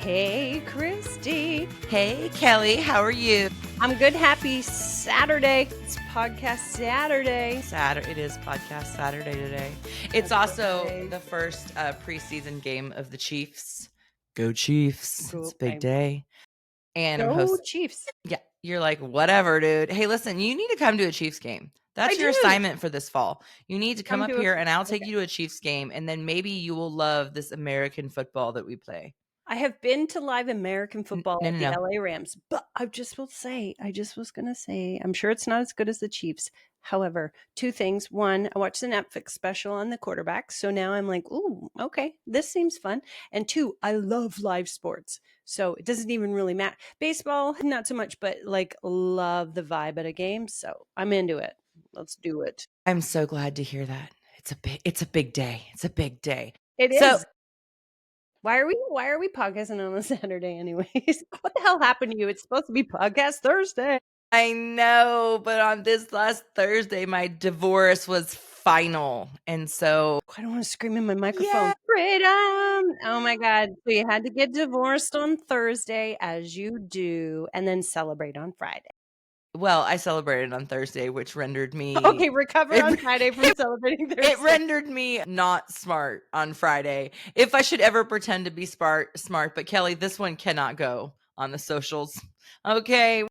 Hey, Christy. Hey, Kelly, how are you? I'm good. Happy Saturday. It's podcast Saturday. It is podcast Saturday today. It's also the first preseason game of the Chiefs. Go Chiefs. It's a big day. And I'm hosting. Chiefs. Yeah, you're like, whatever, dude. Hey, listen, you need to come to a Chiefs game. That's your assignment for this fall. You need to come up here and I'll take you to a Chiefs game, and then maybe you will love this American football that we play. I have been to live American football at the LA Rams, but I just was going to say, I'm sure it's not as good as the Chiefs. However, two things. One, I watched the Netflix special on the quarterbacks. So now I'm like, ooh, okay, this seems fun. And two, I love live sports. So it doesn't even really matter. Baseball, not so much, but like love the vibe at a game. So I'm into it. Let's do it. I'm so glad to hear that. It's a big day. It's a big day. It is. Why are we podcasting on a Saturday anyways? What the hell happened to you? It's supposed to be podcast Thursday. I know, but on this last Thursday, my divorce was final. And so I don't want to scream in my microphone. Yeah. Freedom! Oh my God. So you had to get divorced on Thursday, as you do, and then celebrate on Friday. Well, I celebrated on Thursday, which rendered me... Okay, recover on Friday from celebrating Thursday. It rendered me not smart on Friday. If I should ever pretend to be smart. But Kelly, this one cannot go on the socials. Okay.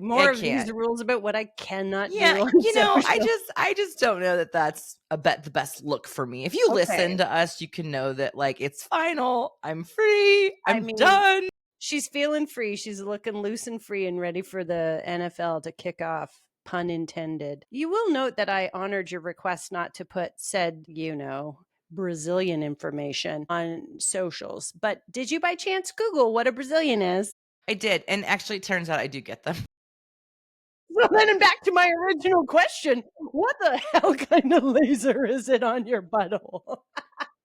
More of these rules about what I cannot do. I just don't know that that's the best look for me. If you listen to us, you can know that like it's final. I'm free. I'm done. She's feeling free. She's looking loose and free and ready for the NFL to kick off. Pun intended. You will note that I honored your request not to put said, Brazilian information on socials. But did you by chance Google what a Brazilian is? I did. And actually, it turns out I do get them. Well, then back to my original question. What the hell kind of laser is it on your butthole?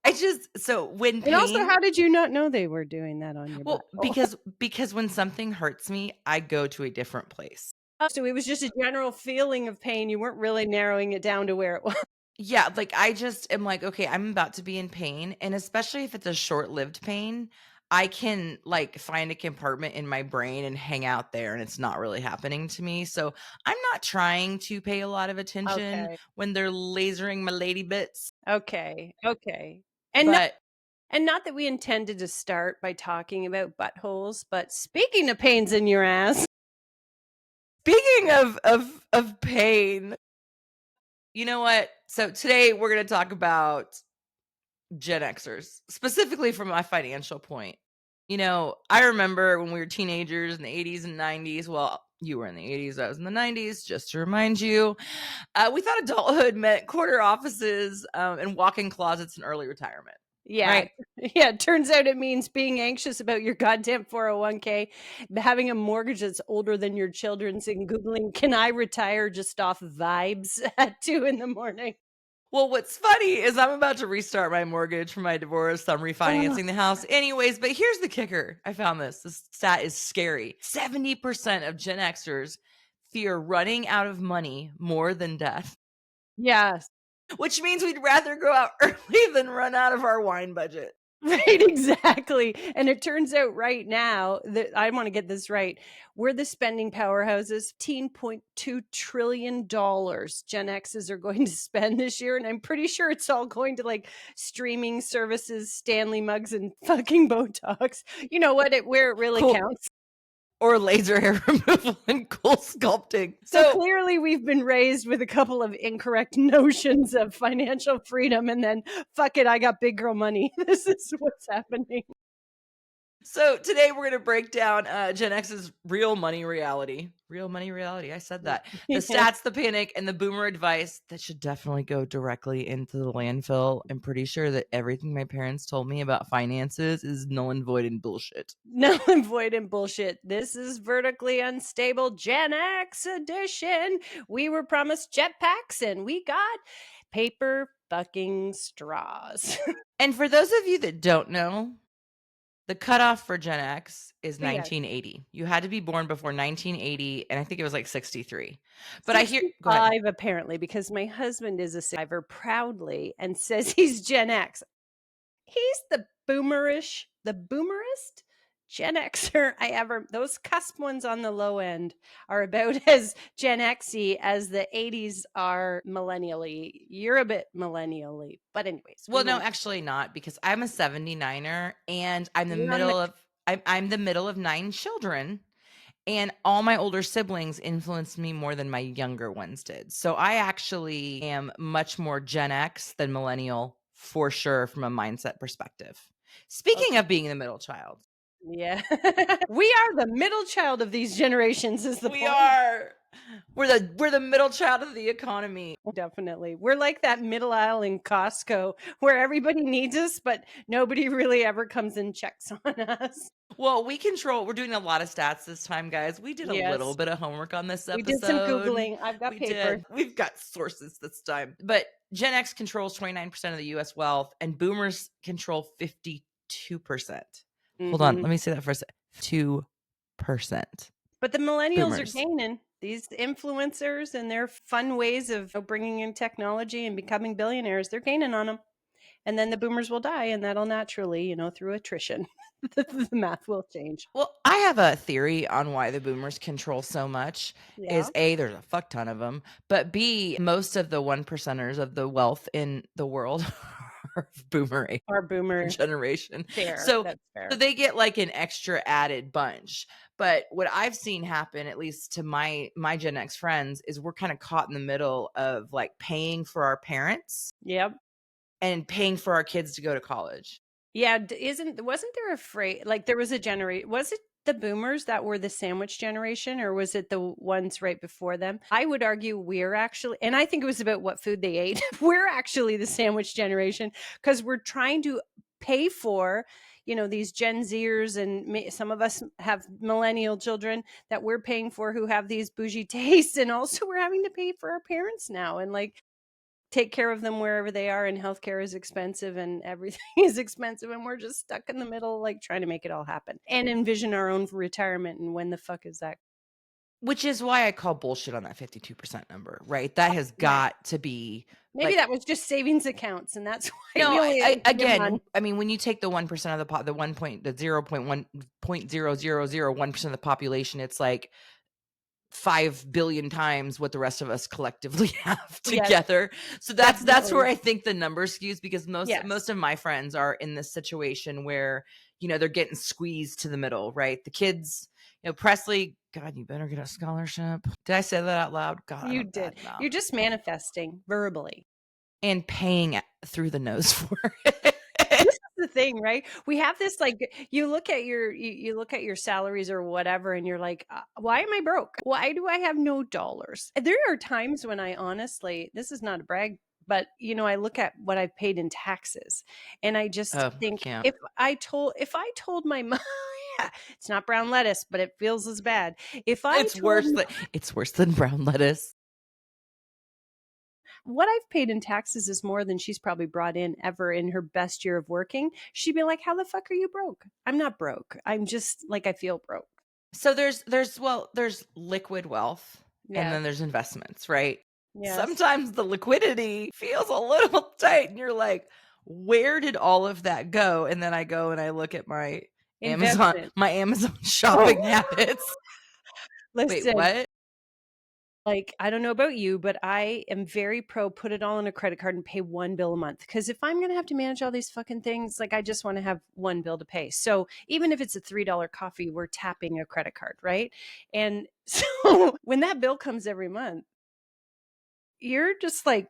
And also, how did you not know they were doing that on your butthole? Because when something hurts me, I go to a different place. So it was just a general feeling of pain. You weren't really narrowing it down to where it was. Yeah, like I just am like, okay, I'm about to be in pain. And especially if it's a short-lived pain, I can like find a compartment in my brain and hang out there and it's not really happening to me. So I'm not trying to pay a lot of attention when they're lasering my lady bits. Okay. And not that we intended to start by talking about buttholes, but speaking of pains in your ass. Speaking of pain, you know what? So today we're going to talk about Gen Xers, specifically from my financial point. I remember when we were teenagers in the 80s and 90s. Well, you were in the 80s, I was in the 90s, just to remind you. We thought adulthood meant quarter offices and walk-in closets and early retirement. Yeah. Right? Yeah. It turns out it means being anxious about your goddamn 401k, having a mortgage that's older than your children's, and Googling, can I retire just off vibes at 2 a.m? Well, what's funny is I'm about to restart my mortgage for my divorce. So I'm refinancing the house anyways. But here's the kicker. I found this. This stat is scary. 70% of Gen Xers fear running out of money more than death. Yes. Which means we'd rather go out early than run out of our wine budget. Right, exactly. And it turns out right now that I want to get this right. We're the spending powerhouses. $18.2 trillion Gen X's are going to spend this year. And I'm pretty sure it's all going to like streaming services, Stanley mugs, and fucking Botox. You know what? Where it really counts. Or laser hair removal and cool sculpting. So clearly we've been raised with a couple of incorrect notions of financial freedom, and then, fuck it, I got big girl money. This is what's happening. So today we're going to break down Gen X's real money reality. Real money reality. I said that. The stats, the panic, and the boomer advice that should definitely go directly into the landfill. I'm pretty sure that everything my parents told me about finances is null and void and bullshit. Null and void and bullshit. This is Vertically Unstable Gen X edition. We were promised jetpacks and we got paper fucking straws. And for those of you that don't know, the cutoff for Gen X is 1980. You had to be born before 1980, and I think it was like 63. But 65 apparently, because my husband is a survivor proudly and says he's Gen X. He's the boomerist. Gen Xer I ever those cusp ones on the low end are about as Gen Xy as the '80s are millennially. You're a bit millennially, but anyways, we Well, no, won't. actually not because I'm a 79er and I'm the You're on the middle of I'm the middle of 9 children. And all my older siblings influenced me more than my younger ones did. So I actually am much more Gen X than millennial for sure from a mindset perspective. Speaking okay. of being the middle child, Yeah. We are the middle child of these generations is the we point. are we're the middle child of the economy. Definitely. We're like that middle aisle in Costco where everybody needs us, but nobody really ever comes and checks on us. Well, we're doing a lot of stats this time, guys. We did a little Yes. bit of homework on this We did some episode. Googling. I've got We paper. did. We've got sources this time. But Gen X controls 29% of the US wealth, and boomers control 52%. Hold on. Mhm. Let me say that for a second. 2%. But the millennials are Boomers. gaining. These influencers and their fun ways of bringing in technology and becoming billionaires, they're gaining on them. And then the boomers will die, and that'll naturally, through attrition, the math will change. Well, I have a theory on why the boomers control so much Yeah. is A, there's a fuck ton of them, but B, most of the one percenters of the wealth in the world are boomer age Our boomer generation. fair. So That's so fair. they get like an extra added bunch. But what I've seen happen, at least to my Gen X friends, is we're kind of caught in the middle of like paying for our parents Yep. and paying for our kids to go to college. Yeah, wasn't there a phrase like there was a generation was it the boomers that were the sandwich generation or was it the ones right before them? I would argue we're actually and I think it was about what food they ate. We're actually the sandwich generation because we're trying to pay for these Gen Zers and some of us have millennial children that we're paying for who have these bougie tastes and also we're having to pay for our parents now and like take care of them wherever they are, and healthcare is expensive and everything is expensive, and we're just stuck in the middle, like trying to make it all happen and envision our own retirement. And when the fuck is that? Which is why I call bullshit on that 52% number, right? That has Yeah. got to be Maybe like that was just savings accounts, and that's why no, we only I give again, none. I mean, when you take the 1% of the pot, the 0.0001% of the population, it's like 5 billion times what the rest of us collectively have Yes, together. So that's where definitely. I think the number skews because Yes. most of my friends are in this situation where, they're getting squeezed to the middle, right? The kids, Presley, God, you better get a scholarship. Did I say that out loud? God, I'm You a did. bad mouth. You're just manifesting verbally. And paying through the nose for it. This is the thing, right? We have this like you look at you look at your salaries or whatever and you're like, why am I broke? Why do I have no dollars? There are times when I honestly, this is not a brag, but I look at what I've paid in taxes and I just Oh, think yeah. if I told my mom it's not brown lettuce, but it feels as bad. If I It's told worse than brown lettuce. what I've paid in taxes is more than she's probably brought in ever in her best year of working. She'd be like, "How the fuck are you broke?" I'm not broke. I'm just like I feel broke. So there's liquid wealth and Yes. then there's investments, right? Yes. Sometimes the liquidity feels a little tight and you're like, where did all of that go? And then I go and I look at my Amazon Investment. my Amazon Oh, shopping habits. Wait, listen, what? like I don't know about you, but I am very pro put it all on a credit card and pay one bill a month. Because if I'm gonna have to manage all these fucking things, like I just want to have one bill to pay. So even if it's a $3 coffee, we're tapping a credit card, right? And so when that bill comes every month, you're just like,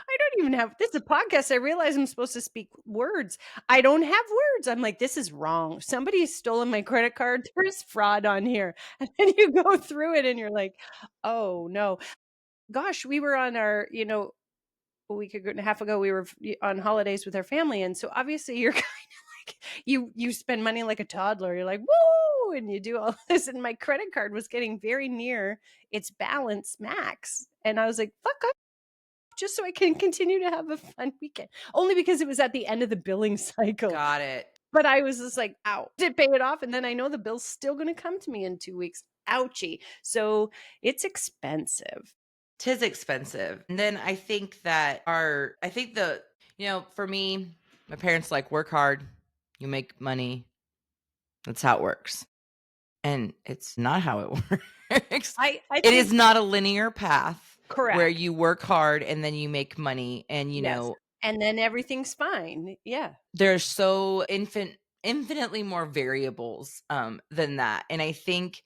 I don't even have this is a podcast. I realize I'm supposed to speak words. I don't have words. I'm like, this is wrong. Somebody's stolen my credit card. There's fraud on here. And then you go through it and you're like, oh no. Gosh, we were on a week and a half ago, we were on holidays with our family. And so obviously you're kind of like you spend money like a toddler. You're like, whoa, and you do all this. And my credit card was getting very near its balance max. And I was like, fuck just so I can continue to have a fun weekend. Only because it was at the end of the billing cycle. Got it. But I was just like, ow, did pay it off. And then I know the bill's still going to come to me in 2 weeks. Ouchie. So it's expensive. Tis expensive. And then I think for me, my parents like work hard, you make money, That's how it works. And it's not how it works. I It think is not a linear path where correct. you work hard and then you make money and, Yes. And then everything's fine. Yeah. there's so infinitely more variables, than that, and I think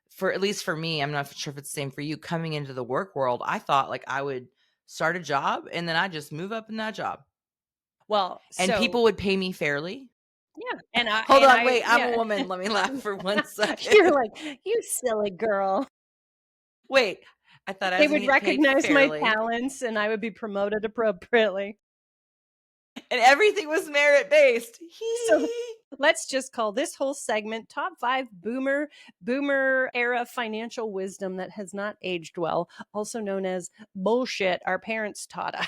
for at least for me, I'm not sure if it's the same for you, coming into the work world, I thought, like, I would start a job and then I just move up in that job, Well, and so people would pay me fairly. yeah, Hold on, wait, I'm a yeah. woman, let me laugh for 1 You're second. like, "You silly girl." Wait, I thought I They was gonna would get paid recognize my fairly, talents and I would be promoted appropriately. and everything was merit-based. So Hee. let's just call this whole segment top 5 boomer era financial wisdom that has not aged well, also known as bullshit our parents taught us.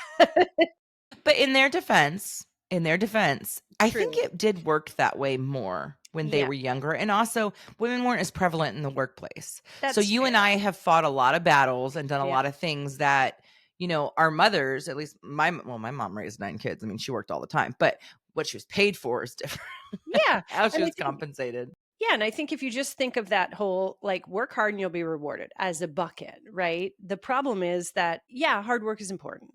But in their defense, I think True. it did work that way more when they Yeah, were younger, and also women weren't as prevalent in the workplace. So that's you and fair. I have fought a lot of battles and done a Yeah. lot of things that, our mothers, at least my mom raised 9 kids. I mean, she worked all the time, but what she was paid for is different. Yeah, How she and I was think compensated. yeah, and I think if you just think of that whole like work hard and you'll be rewarded as a bucket, right? The problem is that yeah, hard work is important.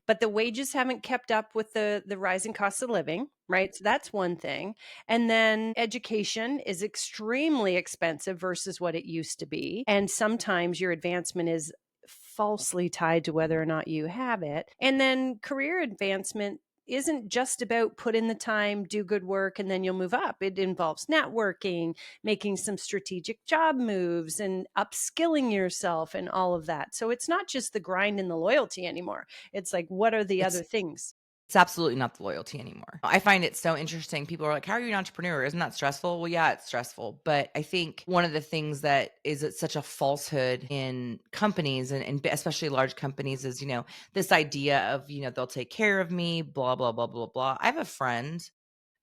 But the wages haven't kept up with the rising costs of living, right? So that's one thing. And then education is extremely expensive versus what it used to be. And sometimes your advancement is falsely tied to whether or not you have it. And then career advancement isn't just about put in the time, do good work, and then you'll move up. It involves networking, making some strategic job moves, and upskilling yourself and all of that. So it's not just the grind and the loyalty anymore. It's like, what are the It's other things? It's absolutely not the loyalty anymore. I find it so interesting. People are like, "How are you an entrepreneur? Isn't that stressful?" Well, yeah, it's stressful. But I think one of the things that is it's such a falsehood in companies and especially large companies is, this idea of, they'll take care of me, blah, blah, blah, blah, blah. I have a friend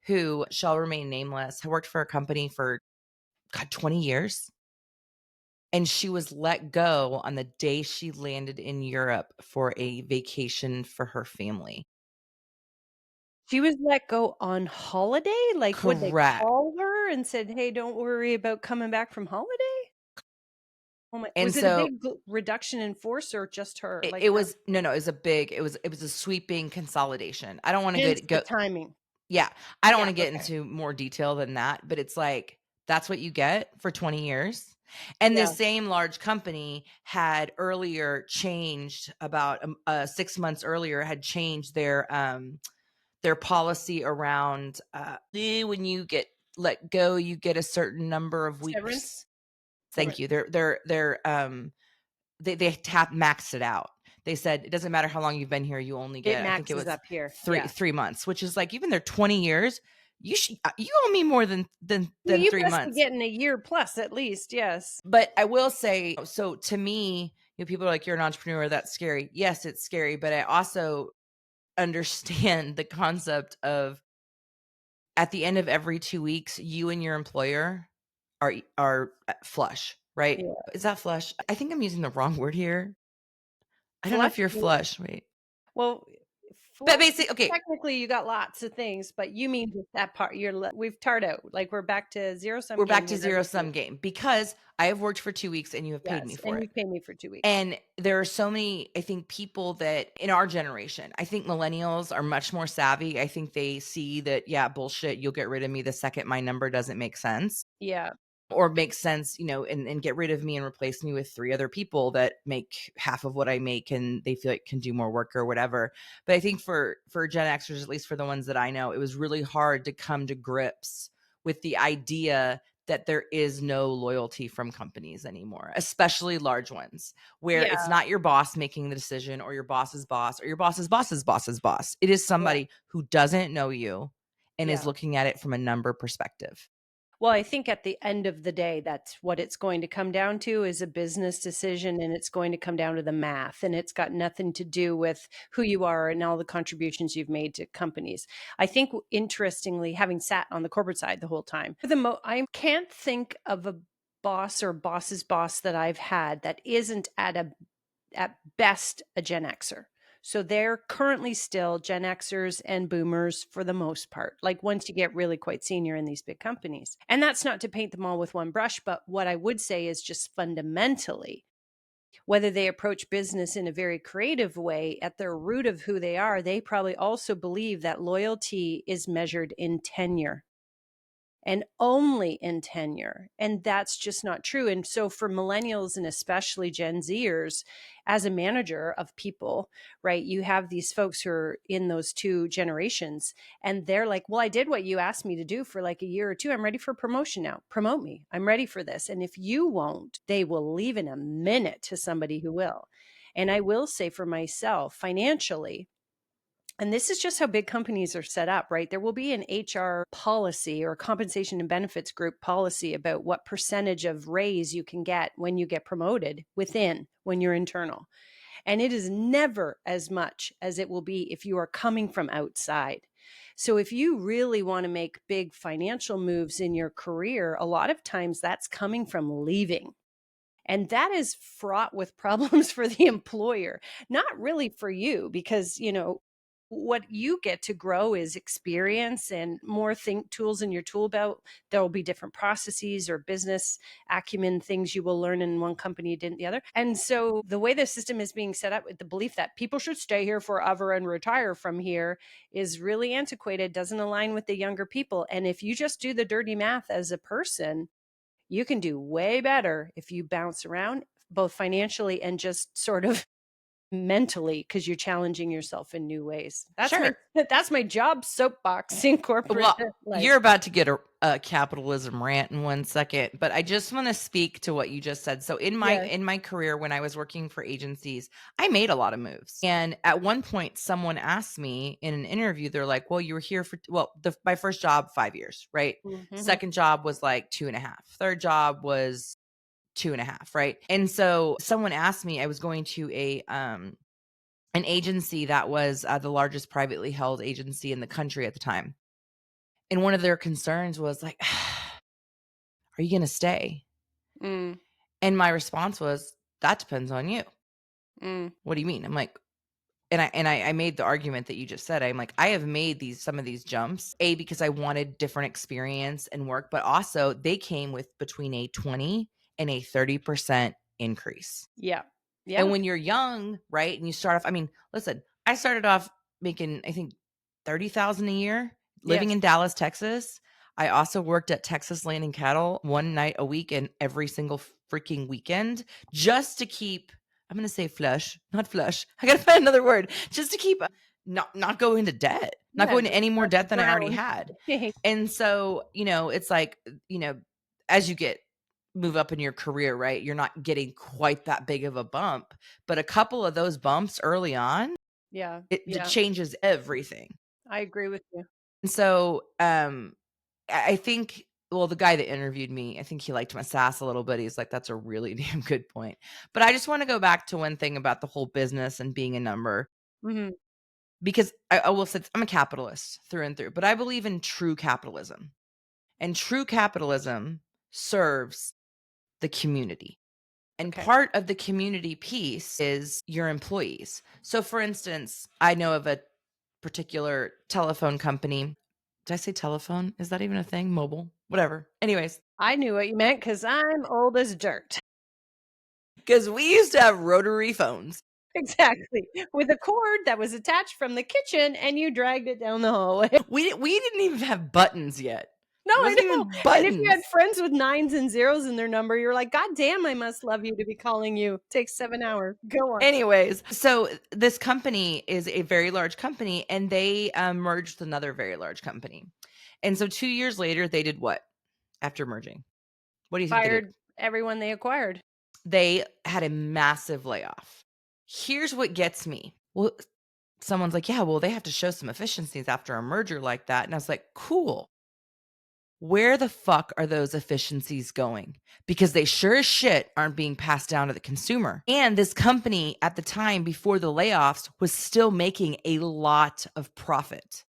who shall remain nameless, who worked for a company for, God, 20 years. And she was let go on the day she landed in Europe for a vacation for her family. She was let go on holiday? Like, would they Correct. call her and said, "Hey, don't worry about coming back from holiday?" Oh my, And was it a so big reduction in force or just her? it Like, it was no, it was a big it was a sweeping consolidation. I don't wanna hence get the go timing. Yeah, I don't Yeah, wanna get okay. into more detail than that, but it's like, that's what you get for 20 years? And Yeah. this same large company had earlier changed about, 6 months earlier, had changed their policy around, when you get let go, you get a certain number of Severance? weeks. Thank Severance. you. They maxed it out. They said, "It doesn't matter how long you've been here, you only It get," I think it maxes was up here. three Yeah. 3 months, which is like, even their 20 years, you owe me more Well, than you 3 must be months. getting a year plus at least, yes. But I will say, so to me, people are like, "You're an entrepreneur, that's scary." Yes, it's scary, but I also understand the concept of, at the end of every 2 weeks, you and your employer are flush, right? Yeah. Is that flush? I think I'm using the wrong word here. I don't know Flush if you're flush, wait. well, But flush okay, technically you got lots of things, but you mean just that part we've tarred out, like we're back to zero sum we're back game to whenever zero you finish. sum game because I have worked for 2 weeks and you have paid me Yes, for and it. you pay me for 2 weeks. And there are so many, I think, people that in our generation, I think millennials are much more savvy. I think they see that, yeah, bullshit, you'll get rid of me the second my number doesn't make sense. Yeah, Or makes sense, and get rid of me and replace me with 3 other people that make half of what I make and they feel like can do more work or whatever. But I think for Gen Xers, at least for the ones that I know, it was really hard to come to grips with the idea that there is no loyalty from companies anymore, especially large ones, where it's yeah, not your boss making the decision or your boss's boss or your boss's boss's boss's boss. It is correct. somebody who doesn't know you and is Yeah. looking at it from a number perspective. Well, I think at the end of the day, that's what it's going to come down to is a business decision, and it's going to come down to the math, and it's got nothing to do with who you are and all the contributions you've made to companies. I think interestingly, having sat on the corporate side the whole time, I can't think of a boss or boss's boss that I've had that isn't at best a Gen Xer. So they're currently still Gen Xers and boomers for the most part, like once you get really quite senior in these big companies. And that's not to paint them all with one brush, but what I would say is just fundamentally, whether they approach business in a very creative way, at their root of who they are, they probably also believe that loyalty is measured in tenure and only in tenure. And that's just not true. And so for millennials and especially Gen Zers, as a manager of people, right, you have these folks who are in those two generations and they're like, well, I did what you asked me to do for like a year or two. I'm ready for promotion now. Promote me. I'm ready for this. And if you won't, they will leave in a minute to somebody who will. And I will say for myself, financially, and this is just how big companies are set up, right? There will be an HR policy or compensation and benefits group policy about what percentage of raise you can get when you get promoted within when you're internal. And it is never as much as it will be if you are coming from outside. So if you really want to make big financial moves in your career, a lot of times that's coming from leaving. And that is fraught with problems for the employer, not really for you, because, what you get to grow is experience and more tools in your tool belt. There will be different processes or business acumen things you will learn in one company you didn't the other. And so the way the system is being set up with the belief that people should stay here forever and retire from here is really antiquated, doesn't align with the younger people. And if you just do the dirty math as a person, you can do way better if you bounce around both financially and just sort of mentally, because you're challenging yourself in new ways. Sure. That's my job soapbox in corporate life. You're about to get a capitalism rant in 1 second, but I just want to speak to what you just said. So in my career, when I was working for agencies, I made a lot of moves. And at one point, someone asked me in an interview, they're like, well, you were here for, my first job, 5 years, right? Mm-hmm. Second job was like 2.5. Third job was 2.5, right? And so someone asked me, I was going to an agency that was the largest privately held agency in the country at the time. And one of their concerns was like, are you going to stay? Mm. And my response was, that depends on you. What do you mean? I'm like, and I made the argument that you just said. I'm like, I have made some of these jumps, because I wanted different experience and work, but also they came with between a 20 and a 30% increase. Yeah. Yeah. And when you're young, right, and you start off, I mean, listen, I started off making, I think, $30,000 a year living in Dallas, Texas. I also worked at Texas Land and Cattle one night a week and every single freaking weekend just to keep, I'm going to say not flush. I got to find another word, just to keep not go into debt, not go into any more debt than I already had. And so, it's like, as you move up in your career, right, you're not getting quite that big of a bump, but a couple of those bumps early on, it changes everything. I agree with you. And so I think, well, the guy that interviewed me, I think he liked my sass a little bit. He's like, that's a really damn good point. But I just want to go back to one thing about the whole business and being a number. Mm-hmm. Because I will say, I'm a capitalist through and through, but I believe in true capitalism. And true capitalism serves the community. And part of the community piece is your employees. So for instance, I know of a particular telephone company. Did I say telephone? Is that even a thing? Mobile? Whatever. Anyways. I knew what you meant because I'm old as dirt. Because we used to have rotary phones. Exactly. With a cord that was attached from the kitchen and you dragged it down the hallway. We didn't even have buttons yet. No, I know. And if you had friends with 9s and 0s in their number, you're like, God damn, I must love you to be calling you. Takes 7 hours. Go on. Anyways, so this company is a very large company and they merged with another very large company. And so 2 years later, they did what after merging? What do you think they did? Fired everyone they acquired. They had a massive layoff. Here's what gets me. Well, someone's like, yeah, well, they have to show some efficiencies after a merger like that. And I was like, cool. Where the fuck are those efficiencies going? Because they sure as shit aren't being passed down to the consumer. And this company at the time before the layoffs was still making a lot of profit.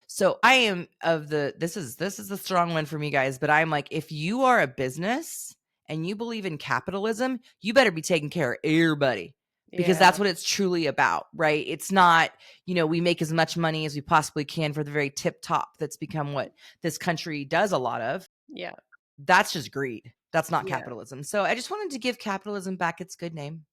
So I am this is a strong one for me, guys, but I'm like, if you are a business and you believe in capitalism, you better be taking care of everybody. because Yeah. that's what it's truly about, right? It's not, we make as much money as we possibly can for the very tip top that's become what this country does a lot of. Yeah. That's just greed. That's not Yeah. capitalism. So I just wanted to give capitalism back its good name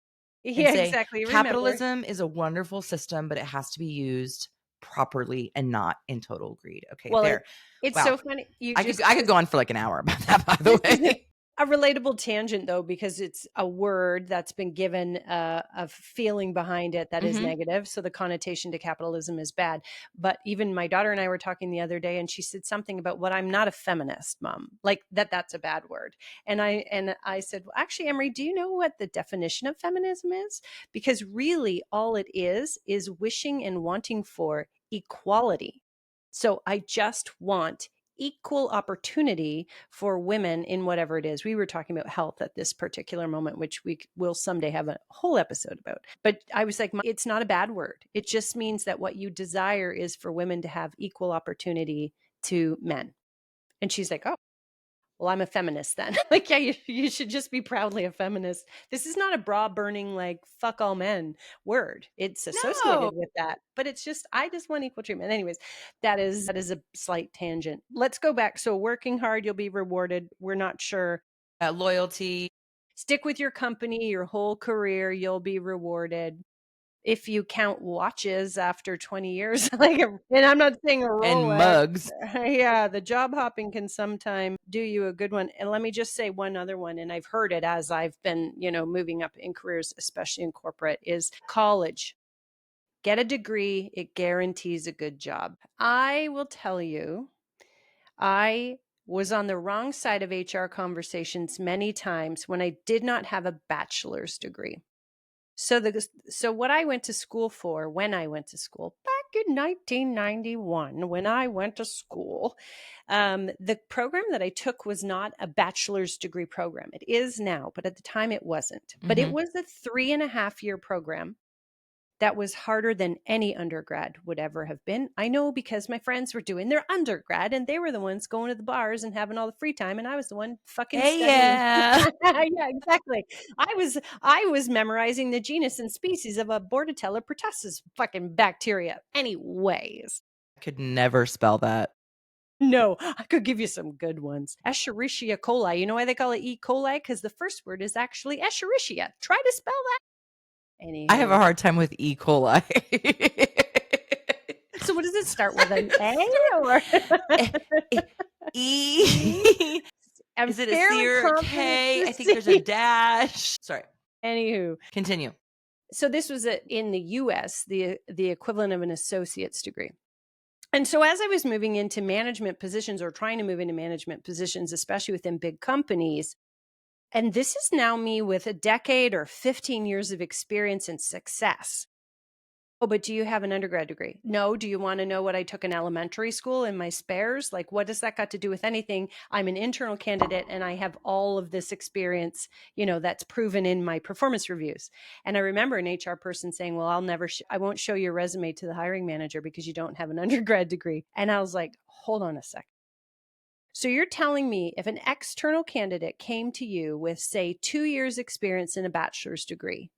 and Yeah, say exactly. Remember. capitalism is a wonderful system, but it has to be used properly and not in total greed. Okay, Well, there. it's Wow. so funny. You I could just I could go on for like an hour about that, by the This is way. a relatable tangent, though, because it's a word that's been given a feeling behind it that is Mhm. negative. So the connotation to capitalism is bad. But even my daughter and I were talking the other day, and she said something about, "What, I'm not a feminist, Mom." Like that's a bad word. And I said, "Well, actually, Emery, do you know what the definition of feminism is? Because really, all it is wishing and wanting for equality. So I just want equal opportunity for women in whatever it is." We were talking about health at this particular moment, which we will someday have a whole episode about. But I was like, it's not a bad word. It just means that what you desire is for women to have equal opportunity to men. And she's like, "Oh, well, I'm a feminist then." Like, yeah, you should just be proudly a feminist. This is not a bra burning, like, fuck all men word. It's No. associated with that, but it's just, I just want equal treatment. Anyways, that is a slight tangent. Let's go back. So working hard, you'll be rewarded. We're not sure. Loyalty Stick with your company your whole career, you'll be rewarded. If you count watches after 20 years, like, and I'm not saying a and Rolex. mugs. Yeah, the job hopping can sometimes do you a good one. And let me just say one other one, and I've heard it as I've been, moving up in careers, especially in corporate, is college. Get a degree, it guarantees a good job. I will tell you, I was on the wrong side of HR conversations many times when I did not have a bachelor's degree. So what I went to school for, when I went to school back in 1991, when I went to school, the program that I took was not a bachelor's degree program. It is now, but at the time it wasn't. But it Mhm. was a 3.5 year program that was harder than any undergrad would ever have been. I know because my friends were doing their undergrad and they were the ones going to the bars and having all the free time, and I was the one fucking Hey, studying. yeah. Yeah, exactly. I was memorizing the genus and species of a Bordetella pertussis fucking bacteria. Anyways, Could never spell that. no, I could give you some good ones. Escherichia coli. You know why they call it E. coli? Because the first word is actually Escherichia. Try to spell that. I have a Anywho. hard time with E. coli. So what does it start with, an A Start or eh, eh, E? E. I'm Is it a C fairly or a confident K? to I think there's a see. dash. Sorry. Anywho, Continue. so this was in the US, the equivalent of an associate's degree. And so as I was moving into management positions, or trying to move into management positions, especially within big companies, and this is now me with a decade or 15 years of experience and success. "Oh, but do you have an undergrad degree?" "No." "Do you want to know what I took in elementary school in my spares?" Like, what does that got to do with anything? I'm an internal candidate and I have all of this experience, that's proven in my performance reviews. And I remember an HR person saying, "Well, I won't show your resume to the hiring manager because you don't have an undergrad degree." And I was like, hold on a sec. So you're telling me if an external candidate came to you with, say, 2 years experience in a bachelor's degree,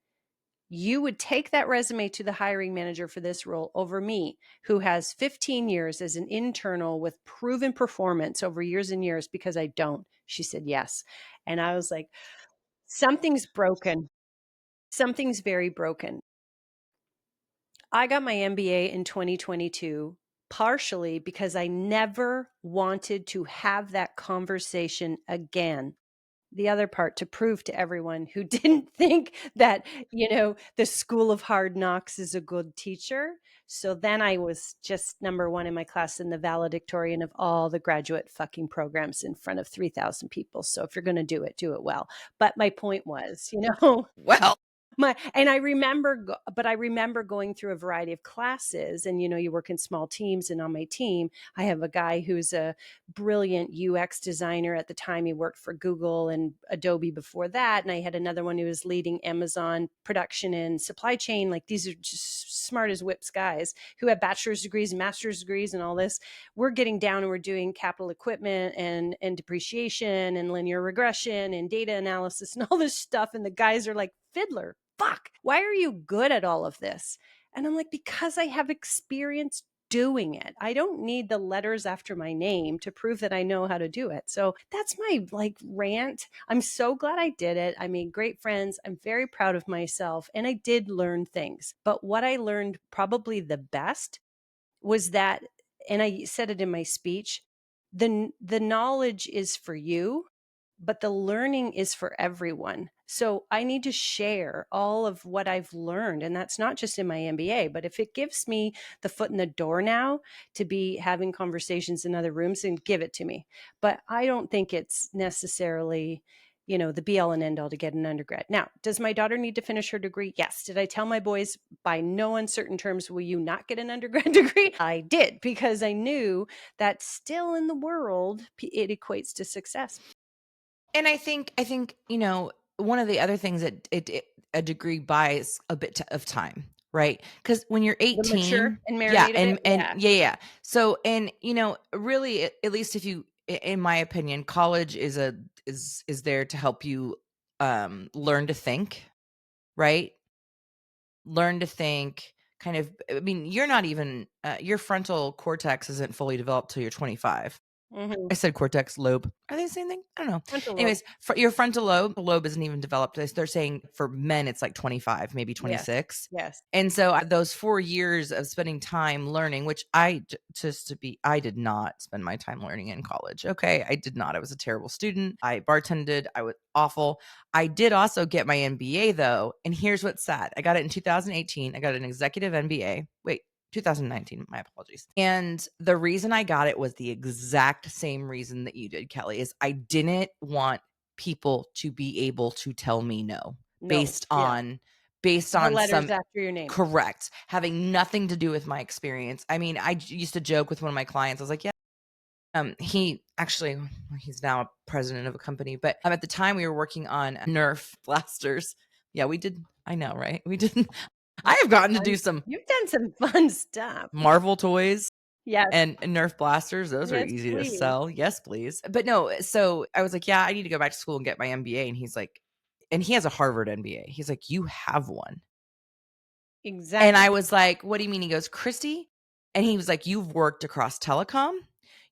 you would take that resume to the hiring manager for this role over me, who has 15 years as an internal with proven performance over years and years, because I don't? She said, yes. And I was like, something's broken. Something's very broken. I got my MBA in 2022, partially because I never wanted to have that conversation again. The other part, to prove to everyone who didn't think that, the school of hard knocks is a good teacher. So then I was just number one in my class in the valedictorian of all the graduate fucking programs in front of 3,000 people. So if you're going to do it well. But my point was, Well, I remember going through a variety of classes, and you work in small teams, and on my team I have a guy who's a brilliant UX designer. At the time he worked for Google and Adobe before that, and I had another one who was leading Amazon production and supply chain. Like, these are just smart as whips guys who have bachelor's degrees and master's degrees and all this. We're getting down and we're doing capital equipment and depreciation and linear regression and data analysis and all this stuff, and the guys are like, fiddler, fuck, why are you good at all of this? And I'm like, because I have experience doing it. I don't need the letters after my name to prove that I know how to do it. So that's my like rant. I'm so glad I did it. I made great friends. I'm very proud of myself and I did learn things. But what I learned probably the best was that, and I said it in my speech, the knowledge is for you, but the learning is for everyone. So I need to share all of what I've learned. And that's not just in my MBA, but if it gives me the foot in the door now to be having conversations in other rooms, then give it to me. But I don't think it's necessarily, the be all and end all to get an undergrad. Now, does my daughter need to finish her degree? Yes. Did I tell my boys by no uncertain terms, will you not get an undergrad degree? I did, because I knew that still in the world, it equates to success. And I think, one of the other things that a degree buys a bit of time, right? Because when you're The mature 18, and yeah, marinate a bit? and Yeah. yeah, yeah. So, and really, at least if you, in my opinion, college is there to help you learn to think, right? Learn to think. Kind of, I mean, you're not even your frontal cortex isn't fully developed till you're 25. Mhm. I said cortex, lobe. Are they the same thing? I don't know. Frontal lobe. Anyways, your frontal lobe isn't even developed. They're saying for men it's like 25, maybe Yes. 26. Yes. And so those 4 years of spending time learning, which I did not spend my time learning in college. Okay, I did not. I was a terrible student. I bartended. I was awful. I did also get my MBA though, and here's what's sad. I got it in 2018. I got an executive MBA. Wait, 2019, my apologies. And the reason I got it was the exact same reason that you did, Kelly, is I didn't want people to be able to tell me no No. based Yeah. on based The on letters some after your name. correct, having nothing to do with my experience. I mean, used to joke with one of my clients. I was like, yeah, he actually, he's now a president of a company, but at the time we were working on Nerf blasters. Yeah, we did. I know, right? We didn't. I That's have gotten to fun. do some You've done some fun stuff. Marvel toys Yes. and Nerf blasters. Those are Yes, easy to please. sell. Yes, please. But no, so I was like, yeah, I need to go back to school and get my MBA. And he's like, and he has a Harvard MBA. He's like, you have one. And I Exactly. was like, what do you mean? He goes, Christy. And he was like, you've worked across telecom.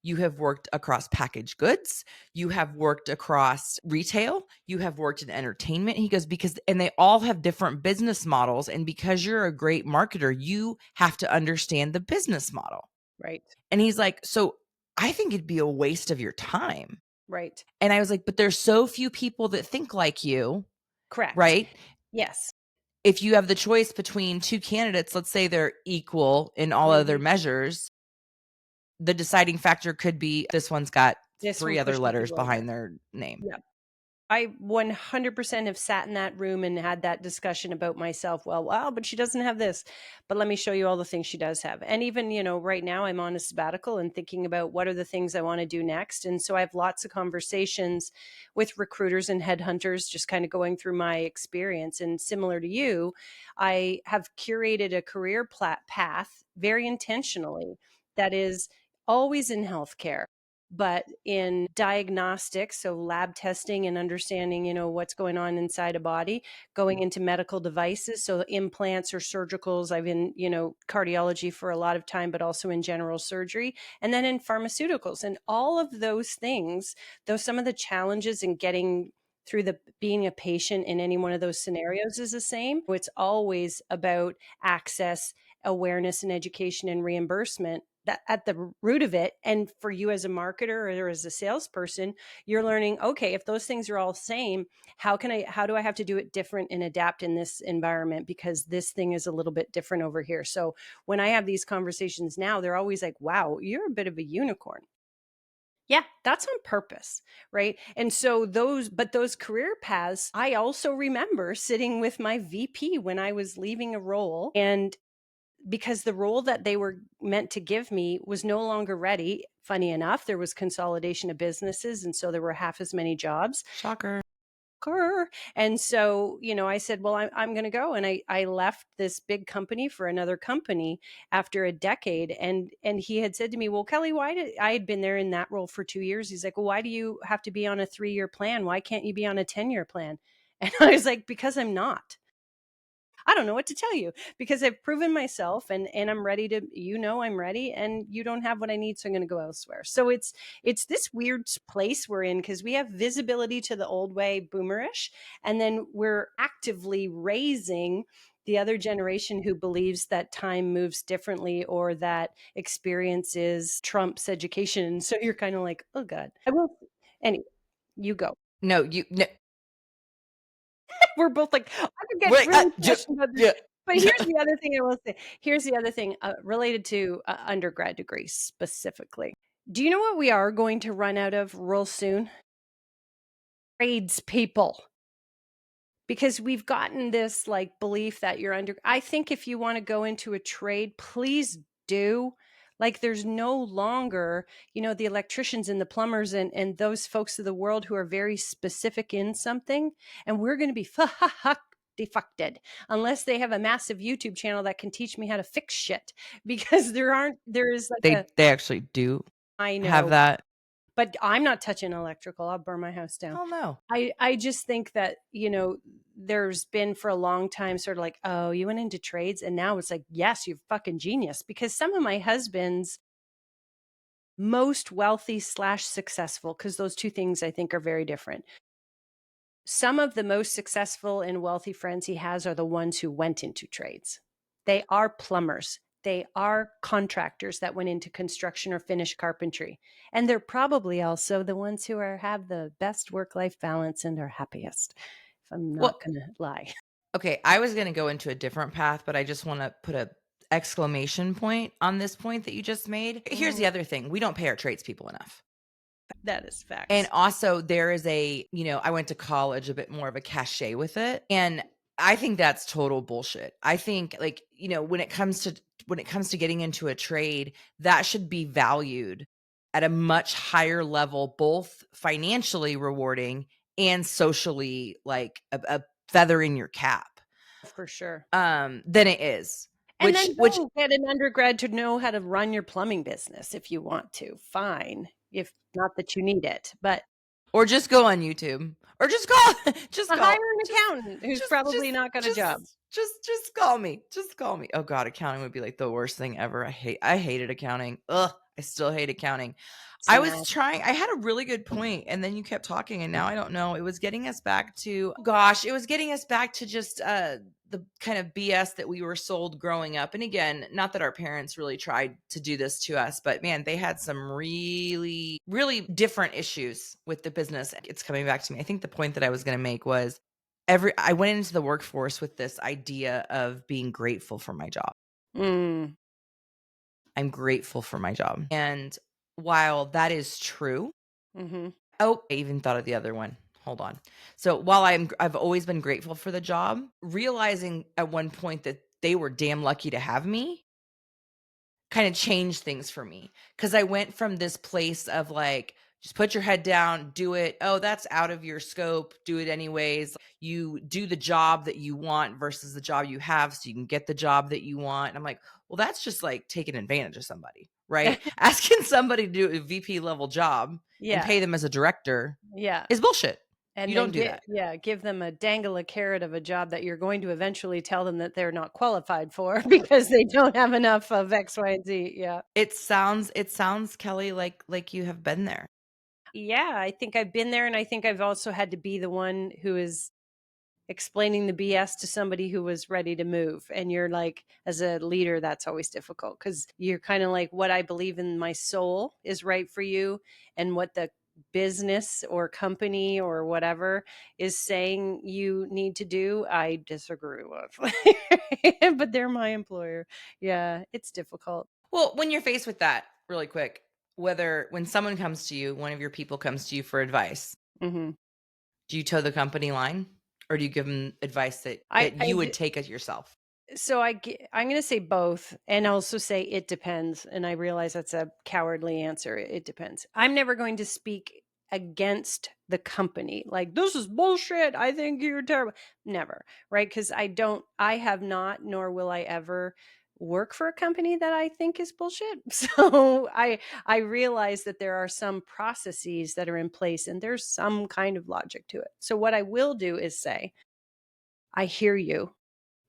You have worked across packaged goods. You have worked across retail. You have worked in entertainment. He goes, and they all have different business models. And because you're a great marketer, you have to understand the business model. Right. And he's like, so I think it'd be a waste of your time. Right. And I was like, but there's so few people that think like you, Correct. right? Yes. If you have the choice between two candidates, let's say they're equal in all other Mhm. measures, the deciding factor could be this one's got This one 3 other pushes a letters little bit. behind their name. Yeah. I 100% have sat in that room and had that discussion about myself. Well, wow, but she doesn't have this. But let me show you all the things she does have. And even, right now I'm on a sabbatical and thinking about what are the things I want to do next. And so I have lots of conversations with recruiters and headhunters, just kind of going through my experience. And similar to you, I have curated a career path very intentionally that is always in healthcare, but in diagnostics, so lab testing and understanding, what's going on inside a body, going into medical devices, so implants or surgicals. I've been, cardiology for a lot of time, but also in general surgery, and then in pharmaceuticals. And all of those things, though some of the challenges in getting through the being a patient in any one of those scenarios is the same. It's always about access, awareness, and education and reimbursement that at the root of it. And for you as a marketer or as a salesperson, you're learning, okay, if those things are all same, how do I have to do it different and adapt in this environment, because this thing is a little bit different over here. So when I have these conversations now, they're always like, wow, you're a bit of a unicorn. Yeah, that's on purpose, right? And so those career paths, I also remember sitting with my VP when I was leaving a role, and because the role that they were meant to give me was no longer ready. Funny enough, there was consolidation of businesses, and so there were half as many jobs. Shocker. And so, I said, well, I'm going to go. And I left this big company for another company after a decade. And he had said to me, well, Kelly, I had been there in that role for 2 years. He's like, well, why do you have to be on a 3-year plan? Why can't you be on a 10-year plan? And I was like, because I'm not. I don't know what to tell you because I've proven myself and I'm ready to, I'm ready and you don't have what I need. So I'm going to go elsewhere. So it's this weird place we're in because we have visibility to the old way boomerish. And then we're actively raising the other generation who believes that time moves differently or that experiences trumps education. So you're kind of like, oh God, I will. Anyway, you go. No, We're both like, I could get wait, really passionate about this. yeah. But here's the other thing I will say. Here's the other thing related to undergrad degrees specifically. Do you know what we are going to run out of real soon? Trades people. Because we've gotten this like belief that I think if you want to go into a trade, please do. Like there's no longer, the electricians and the plumbers and those folks of the world who are very specific in something. And we're going to be defected unless they have a massive YouTube channel that can teach me how to fix shit. Because there is like They actually do I have know, that. but I'm not touching electrical. I'll burn my house down. Hell no. I just think that, there's been for a long time sort of like, oh, you went into trades. And now it's like, yes, you're fucking genius. Because some of my husband's most wealthy / successful, because those two things I think are very different. Some of the most successful and wealthy friends he has are the ones who went into trades. They are plumbers. They are contractors that went into construction or finished carpentry. And they're probably also the ones who have the best work-life balance and are happiest, if I'm not Well, going to lie. okay, I was going to go into a different path, but I just want to put a exclamation point on this point that you just made. Here's the other thing. We don't pay our tradespeople enough. That is And facts. also there is I went to college a bit more of a cachet with it. And I think that's total bullshit. I think when it comes to getting into a trade, that should be valued at a much higher level, both financially rewarding and socially like a feather in your cap For sure. than it is. And then Which go get an undergrad to know how to run your plumbing business if you want to. Fine. If not that you need it. But or just go on YouTube. Or just call hire an accountant who's probably not got a job. just call me. Just call me. Oh god, accounting would be like the worst thing ever. I hated accounting. Ugh, I still hate accounting. I had a really good point and then you kept talking and now I don't know. It was getting us back to just the kind of BS that we were sold growing up. And again, not that our parents really tried to do this to us, but man, they had some really, really different issues with the business. It's coming back to me. I think the point that I was going to make was I went into the workforce with this idea of being grateful for my job. Mm. I'm grateful for my job. And while that is true, Mm-hmm. oh, I even thought of the other one. Hold on. So while I've always been grateful for the job, realizing at one point that they were damn lucky to have me kind of changed things for me. Cause I went from this place of like, just put your head down, do it. Oh, that's out of your scope. Do it anyways. You do the job that you want versus the job you have so you can get the job that you want. And I'm like, well, that's just like taking advantage of somebody, right? Asking somebody to do a VP level job and Yeah. pay them as a director Yeah. is bullshit. And You then don't do that. give them dangle a carrot of a job that you're going to eventually tell them that they're not qualified for because they don't have enough of X, Y, and Z. Yeah. It sounds, Kelly, like you have been there. Yeah, I think I've been there and I think I've also had to be the one who is explaining the BS to somebody who was ready to move. And you're like, as a leader, that's always difficult because you're kind of like, what I believe in my soul is right for you. And what the business or company or whatever is saying you need to do, I disagree with. But they're my employer. Yeah, it's difficult. Well, when you're faced with that, really quick, when someone comes to you, one of your people comes to you for advice, Mm-hmm. do you toe the company line or do you give them advice I, that I you would take as yourself? So I'm going to say both and also say it depends. And I realize that's a cowardly answer. It depends. I'm never going to speak against the company. Like, this is bullshit. I think you're terrible. Never. Right. Because I have not, nor will I ever work for a company that I think is bullshit. So I realize that there are some processes that are in place and there's some kind of logic to it. So what I will do is say, I hear you.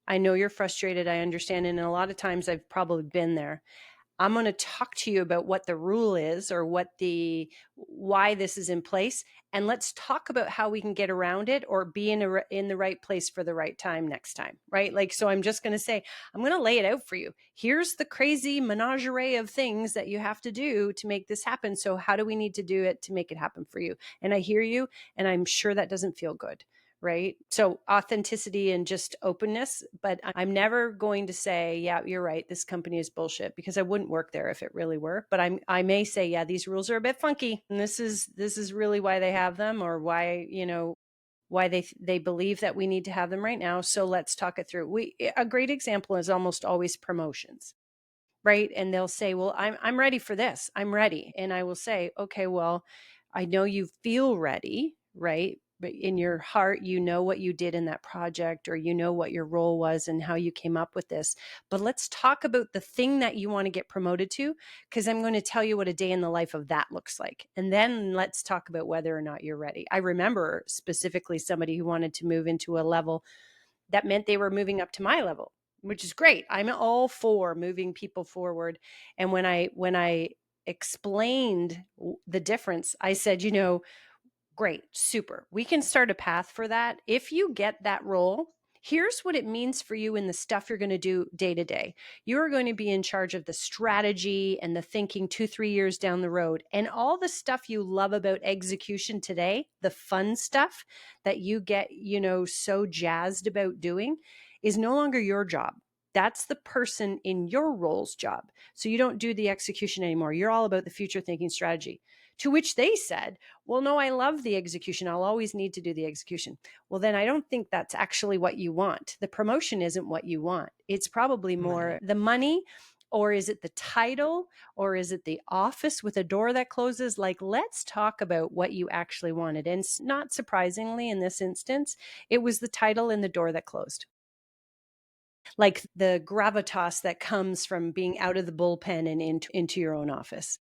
I know you're frustrated. I understand. And a lot of times I've probably been there. I'm going to talk to you about what the rule is or why this is in place. And let's talk about how we can get around it or be in the right place for the right time next time. Right. Like, so I'm just going to say, I'm going to lay it out for you. Here's the crazy menagerie of things that you have to do to make this happen. So how do we need to do it to make it happen for you? And I hear you. And I'm sure that doesn't feel good. Right. So authenticity and just openness. But I'm never going to say, yeah, you're right, this company is bullshit, because I wouldn't work there if it really were. But I may say, yeah, these rules are a bit funky. And this is really why they have them, or why, why they believe that we need to have them right now. So let's talk it through. A great example is almost always promotions. Right. And they'll say, well, I'm ready for this. I'm ready. And I will say, okay, well, I know you feel ready, right? But in your heart, you know what you did in that project, or you know what your role was and how you came up with this. But let's talk about the thing that you want to get promoted to, because I'm going to tell you what a day in the life of that looks like. And then let's talk about whether or not you're ready. I remember specifically somebody who wanted to move into a level that meant they were moving up to my level, which is great. I'm all for moving people forward. And when I explained the difference, I said, great, super. We can start a path for that. If you get that role, here's what it means for you in the stuff you're going to do day to day. You are going to be in charge of the strategy and the thinking 2-3 years down the road, and all the stuff you love about execution today, the fun stuff that you get, so jazzed about doing, is no longer your job. That's the person in your role's job. So you don't do the execution anymore. You're all about the future thinking strategy. To which they said, well, no, I love the execution. I'll always need to do the execution. Well, then I don't think that's actually what you want. The promotion isn't what you want. It's probably more the money, or is it the title, or is it the office with a door that closes? Like, let's talk about what you actually wanted. And not surprisingly, in this instance, it was the title and the door that closed. Like the gravitas that comes from being out of the bullpen and into your own office.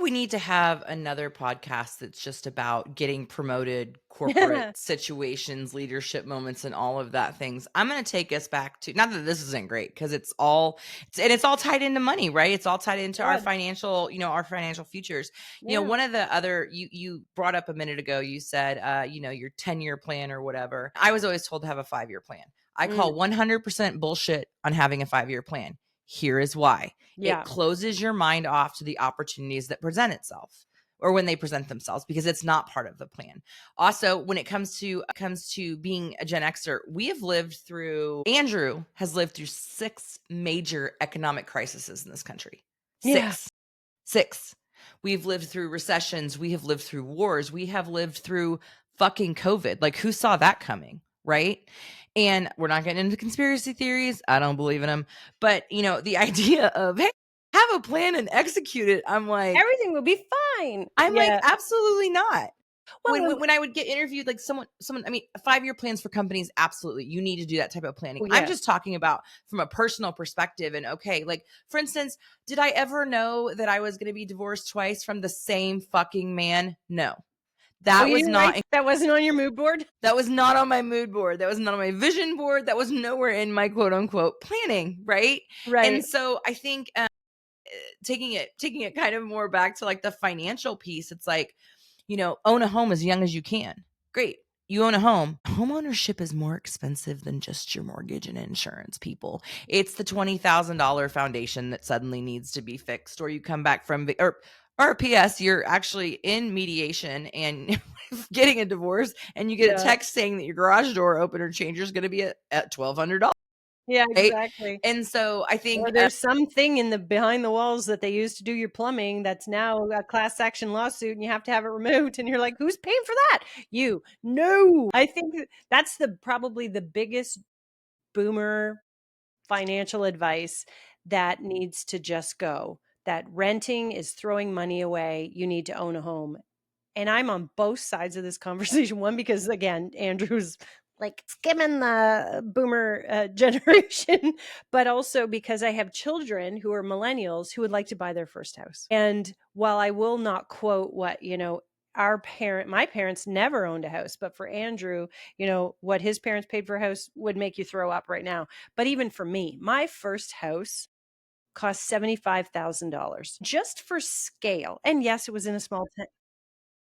We need to have another podcast that's just about getting promoted, corporate situations, leadership moments, and all of that things. I'm going to take us back to, not that this isn't great, because it's all tied into money, right? It's all tied into our financial, our financial futures. Yeah. One of the other, you brought up a minute ago, you said, your 10-year plan or whatever. I was always told to have a 5-year plan. I call 100% bullshit on having a 5-year plan. Here is why. Yeah. It closes your mind off to the opportunities that present itself, or when they present themselves, because it's not part of the plan. Also, when it comes to being a Gen Xer, Andrew has lived through 6 major economic crises in this country. 6. We've lived through recessions. We have lived through wars. We have lived through fucking COVID. Like, who saw that coming? Right. And we're not getting into conspiracy theories. I don't believe in them. But, the idea of, hey, have a plan and execute it. I'm like, everything will be fine. I'm like, absolutely not. Well, When I would get interviewed, like someone, 5-year plans for companies, absolutely. You need to do that type of planning. I'm just talking about from a personal perspective. And okay, like, for instance, did I ever know that I was going to be divorced twice from the same fucking man? No. That was not. That wasn't on your mood board? That was not on my mood board. That was not on my vision board. That was nowhere in my quote unquote planning. Right. Right. And so I think taking it kind of more back to like the financial piece, it's like, own a home as young as you can. Great. You own a home. Home ownership is more expensive than just your mortgage and insurance, people. It's the $20,000 foundation that suddenly needs to be fixed, or you come back from or PS, you're actually in mediation and getting a divorce, and you get a text saying that your garage door opener changer is going to be at $1,200. Yeah, right? exactly. And so I think or there's something in the behind the walls that they used to do your plumbing that's now a class action lawsuit, and you have to have it removed. And you're like, who's paying for that? You. No. I think that's probably the biggest boomer financial advice that needs to just go. That renting is throwing money away. You need to own a home. And I'm on both sides of this conversation. One, because again, Andrew's like skimming the boomer generation, but also because I have children who are millennials who would like to buy their first house. And while I will not quote what, my parents never owned a house, but for Andrew, what his parents paid for a house would make you throw up right now. But even for me, my first house cost $75,000 just for scale. And yes, it was in a small town.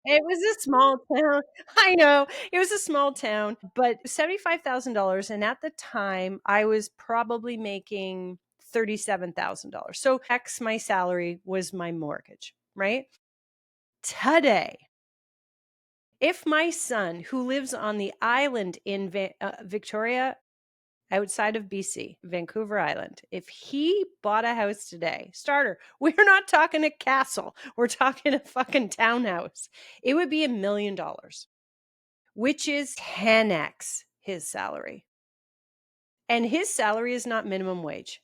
It was a small town. I know. It was a small town, but $75,000. And at the time, I was probably making $37,000. So X my salary was my mortgage, right? Today, if my son, who lives on the island in Victoria, outside of BC, Vancouver Island, if he bought a house today, starter, we're not talking a castle, we're talking a fucking townhouse, it would be $1 million, which is 10x his salary. And his salary is not minimum wage.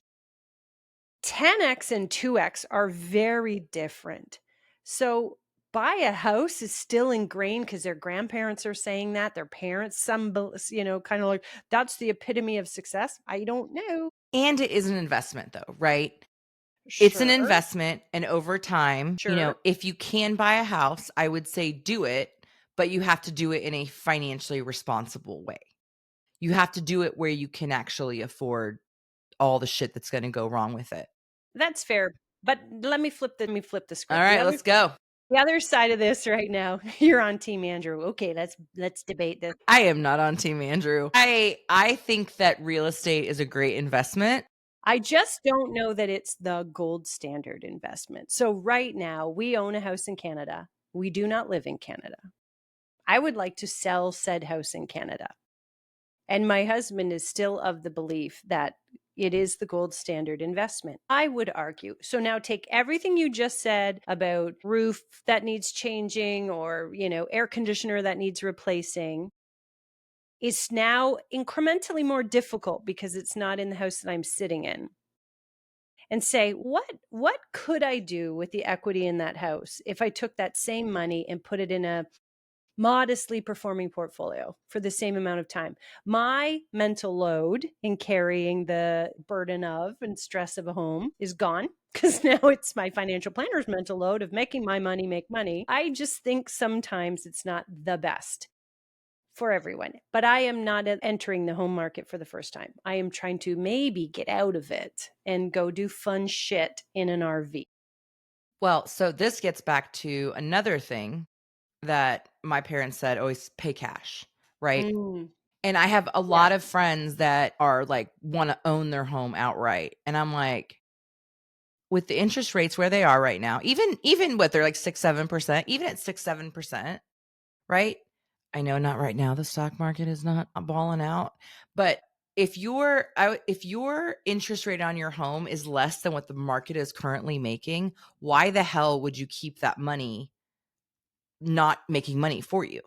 10x and 2x are very different. So buy a house is still ingrained because their grandparents are saying that, their parents, some, kind of like, that's the epitome of success. I don't know. And it is an investment though, right? It's an Sure. investment, and over time, Sure. if you can buy a house, I would say do it, but you have to do it in a financially responsible way. You have to do it where you can actually afford all the shit that's going to go wrong with it. That's fair. But let me flip the script. All right, let's go. The other side of this right now, you're on Team Andrew. Okay, let's debate this. I am not on Team Andrew. I think that real estate is a great investment. I just don't know that it's the gold standard investment. So right now, we own a house in Canada. We do not live in Canada. I would like to sell said house in Canada. And my husband is still of the belief that it is the gold standard investment. I would argue. So now take everything you just said about roof that needs changing or, air conditioner that needs replacing is now incrementally more difficult because it's not in the house that I'm sitting in. And say, what could I do with the equity in that house if I took that same money and put it in a modestly performing portfolio for the same amount of time? My mental load in carrying the burden of and stress of a home is gone because now it's my financial planner's mental load of making my money make money. I just think sometimes it's not the best for everyone, but I am not entering the home market for the first time. I am trying to maybe get out of it and go do fun shit in an RV. Well, so this gets back to another thing that my parents said, always pay cash, right? And I have a lot of friends that are like, want to own their home outright. And I'm like, with the interest rates where they are right now, even what they're like 6-7%, even at 6-7%, right? I know not right now, the stock market is not balling out, but if your interest rate on your home is less than what the market is currently making, why the hell would you keep that money not making money for you?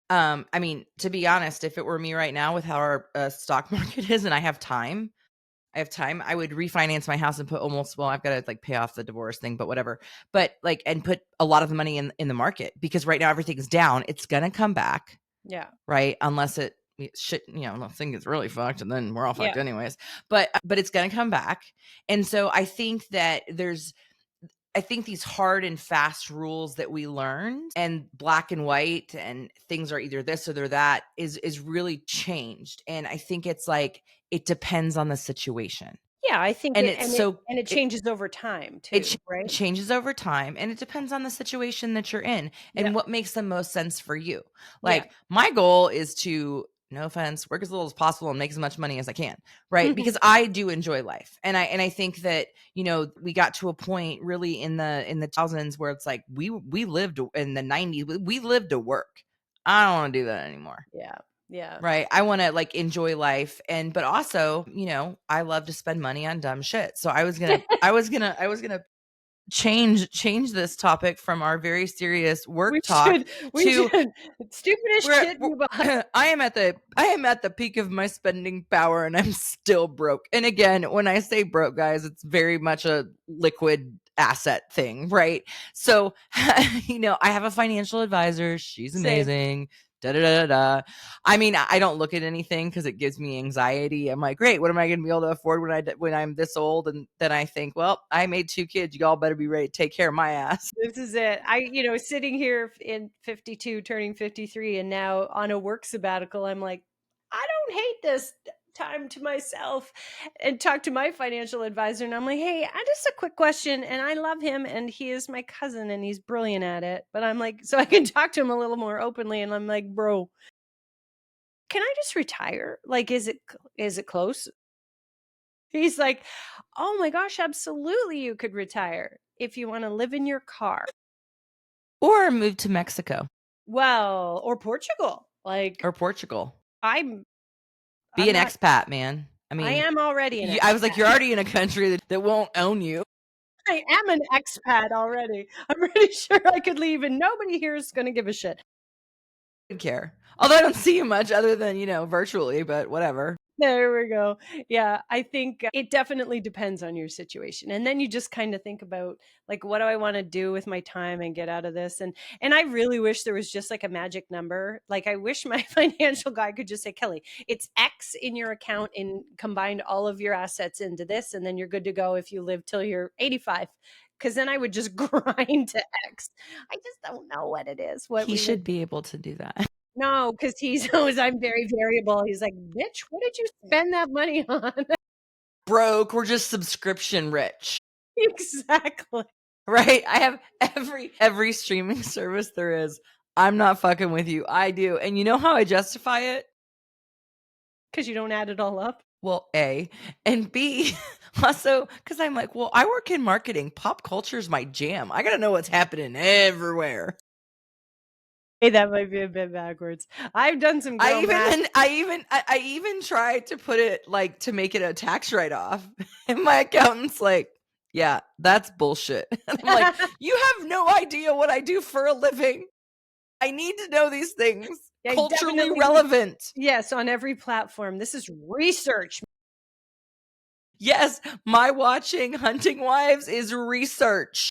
I mean, to be honest, if it were me right now with how our stock market is and I have time, I would refinance my house and put I've got to like pay off the divorce thing, but whatever. But like, and put a lot of the money in the market because right now everything's down. It's going to come back. Yeah. Right. Unless the thing gets really fucked and then we're all fucked anyways. But it's going to come back. And so I think that these hard and fast rules that we learned and black and white and things are either this or they're that is really changed. And I think it's like, it depends on the situation. Yeah, I think and it changes over time too, right? It changes over time and it depends on the situation that you're in and what makes the most sense for you. Like my goal is to, no offense, work as little as possible and make as much money as I can, right? Because I do enjoy life. And I think that, we got to a point really in the thousands where it's like we lived in the 90s, we lived to work. I don't want to do that anymore. Yeah. Yeah. Right. I want to like enjoy life. But also, I love to spend money on dumb shit. So I was going to change this topic from our very serious work talk to stupidest shit. I am at the peak of my spending power and I'm still broke. And again, when I say broke, guys, it's very much a liquid asset thing, right? So, I have a financial advisor. She's amazing. Da da da da. I mean, I don't look at anything because it gives me anxiety. I'm like, great, what am I going to be able to afford when I'm this old? And then I think, well, I made 2 kids. You all better be ready to take care of my ass. This is it. Sitting here in 52, turning 53, and now on a work sabbatical, I'm like, I don't hate this time to myself, and talk to my financial advisor. And I'm like, hey, I just a quick question. And I love him, and he is my cousin, and he's brilliant at it. But I'm like, so I can talk to him a little more openly. And I'm like, bro, can I just retire? Like, is it close? He's like, oh my gosh, absolutely. You could retire if you want to live in your car. Or move to Mexico. Well, or Portugal. Or Portugal. I'm Be I'm an not expat, man. I I mean, am already an I was like, expat. you're already in a country that won't own you. I am an expat already. I'm pretty sure I could leave and nobody here is gonna give a shit. Would care. Although I don't see you much other than, virtually, but whatever. There we go. Yeah, I think it definitely depends on your situation. And then you just kind of think about like what do I want to do with my time and get out of this? And I really wish there was just like a magic number. Like I wish my financial guy could just say, "Kelly, it's X in your account and combined all of your assets into this and then you're good to go if you live till you're 85." Cuz then I would just grind to X. I just don't know what it is. What He we would should be able to do that. No, because he knows I'm very variable. He's like, "Bitch, what did you spend that money on?" Broke, we're just subscription rich. Exactly. Right? I have every streaming service there is. I'm not fucking with you. I do. And you know how I justify it? Because you don't add it all up. Well, A. And B, also, because I'm like, well, I work in marketing. Pop culture is my jam. I got to know what's happening everywhere. Hey, that might be a bit backwards. I've done some girl math. I even tried to put it like to make it a tax write-off. And my accountant's like, yeah, that's bullshit. And I'm like, you have no idea what I do for a living. I need to know these things. Yeah, Culturally definitely. relevant. Yes, on every platform. This is research. Yes, my watching Hunting Wives is research.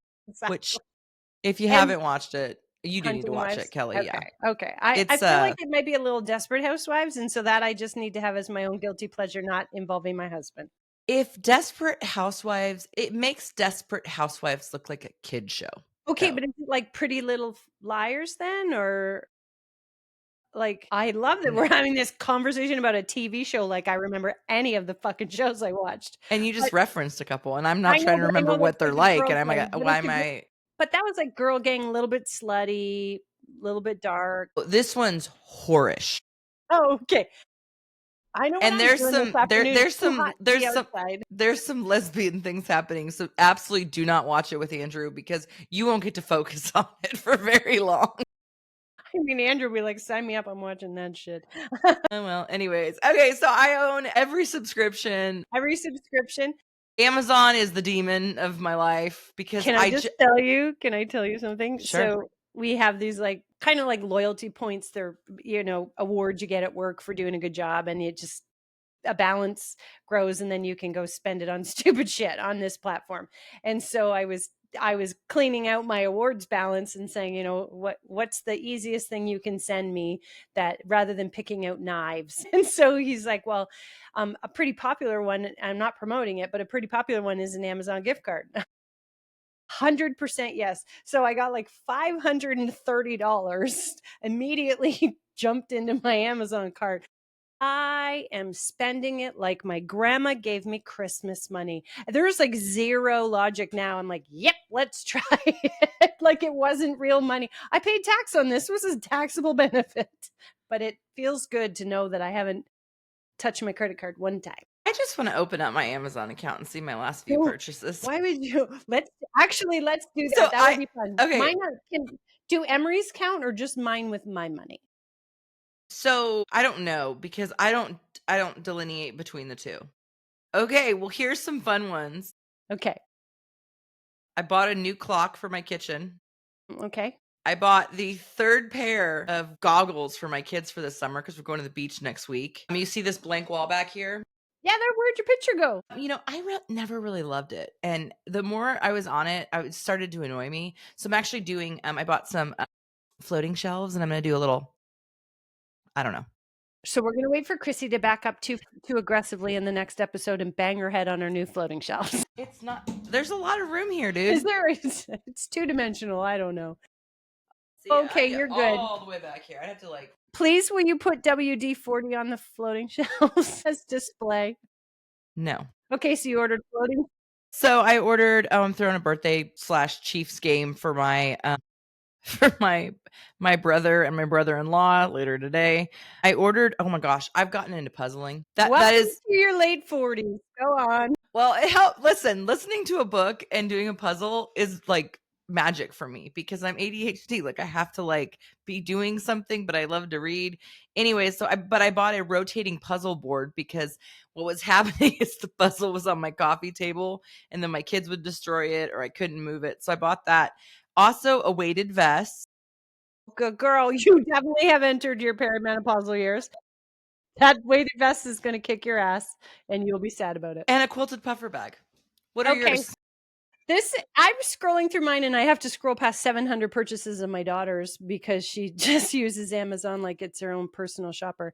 Which, if you And haven't watched it, you do need to Hunting watch Wives. it, Kelly. Yeah. Okay. I It's feel like it might be a little Desperate Housewives, and so that I just need to have as my own guilty pleasure, not involving my husband. if Desperate Housewives, it makes Desperate Housewives look like a kid show. Okay, though. but is it like Pretty Little Liars then, or like I love that we're No. having this conversation about a TV show like I remember any of the fucking shows I watched. And you just But referenced a couple, and I'm I not know, trying to but I remember know what that's they're like a like, girl and I'm thing. like, why am I? But that was like girl gang, a little bit slutty, a little bit dark. This one's whorish. Oh, okay. I know what And I'm doing this afternoon. It's too hot to be outside. there's some lesbian things happening. So absolutely do not watch it with Andrew because you won't get to focus on it for very long. I mean, Andrew would be like, sign me up. I'm watching that shit. Oh well, anyways. Okay, so I own every subscription. Every subscription. Amazon is the demon of my life because Can I just tell you? Can I tell you something? Sure. So we have these like kind of like loyalty points. They're awards you get at work for doing a good job, and it just a balance grows, and then you can go spend it on stupid shit on this platform. And so I was cleaning out my awards balance and saying, what's the easiest thing you can send me that rather than picking out knives. And so he's like, well, a pretty popular one, I'm not promoting it, but a pretty popular one is an Amazon gift card. 100% yes. So I got like $530 immediately jumped into my Amazon cart. I am spending it like my grandma gave me Christmas money. There's like zero logic now. I'm like, yep, let's try it. Like it wasn't real money. I paid tax on this. This was a taxable benefit, but it feels good to know that I haven't touched my credit card one time. I just want to open up my Amazon account and see my last few purchases. Why would you? Let's do that. So That would be fun. okay. Mine do Emery's count or just mine with my money? So I don't know because I don't delineate between the two. Okay, well here's some fun ones. Okay. I bought a new clock for my kitchen. Okay. I bought the third pair of goggles for my kids for the summer because we're going to the beach next week. You see this blank wall back here? Yeah, where'd your picture go? I never really loved it. And the more I was on it, it started to annoy me. So I'm actually doing, I bought some floating shelves and I'm going to do a little I don't know. So we're gonna wait for Chrissy to back up too aggressively in the next episode and bang her head on her new floating shelves. It's not. There's a lot of room here, dude. Is there? It's two-dimensional. I don't know. See, Okay, I get you're good. all the way back here. I'd have to like. Please, will you put WD-40 on the floating shelves as display? No. Okay, so you ordered floating. So I ordered. I'm throwing a birthday / Chiefs game for my for my brother and my brother-in-law later today. I ordered. Oh my gosh, I've gotten into puzzling. That is to your late 40s. Go on. Well, it helped. Listen, listening to a book and doing a puzzle is like magic for me because I'm ADHD. Like I have to like be doing something, but I love to read. Anyway, I bought a rotating puzzle board because what was happening is the puzzle was on my coffee table and then my kids would destroy it or I couldn't move it. So I bought that. Also a weighted vest. Good girl. You definitely have entered your perimenopausal years. That weighted vest is going to kick your ass and you'll be sad about it. And a quilted puffer bag. What are yours? I'm scrolling through mine and I have to scroll past 700 purchases of my daughter's because she just uses Amazon like it's her own personal shopper.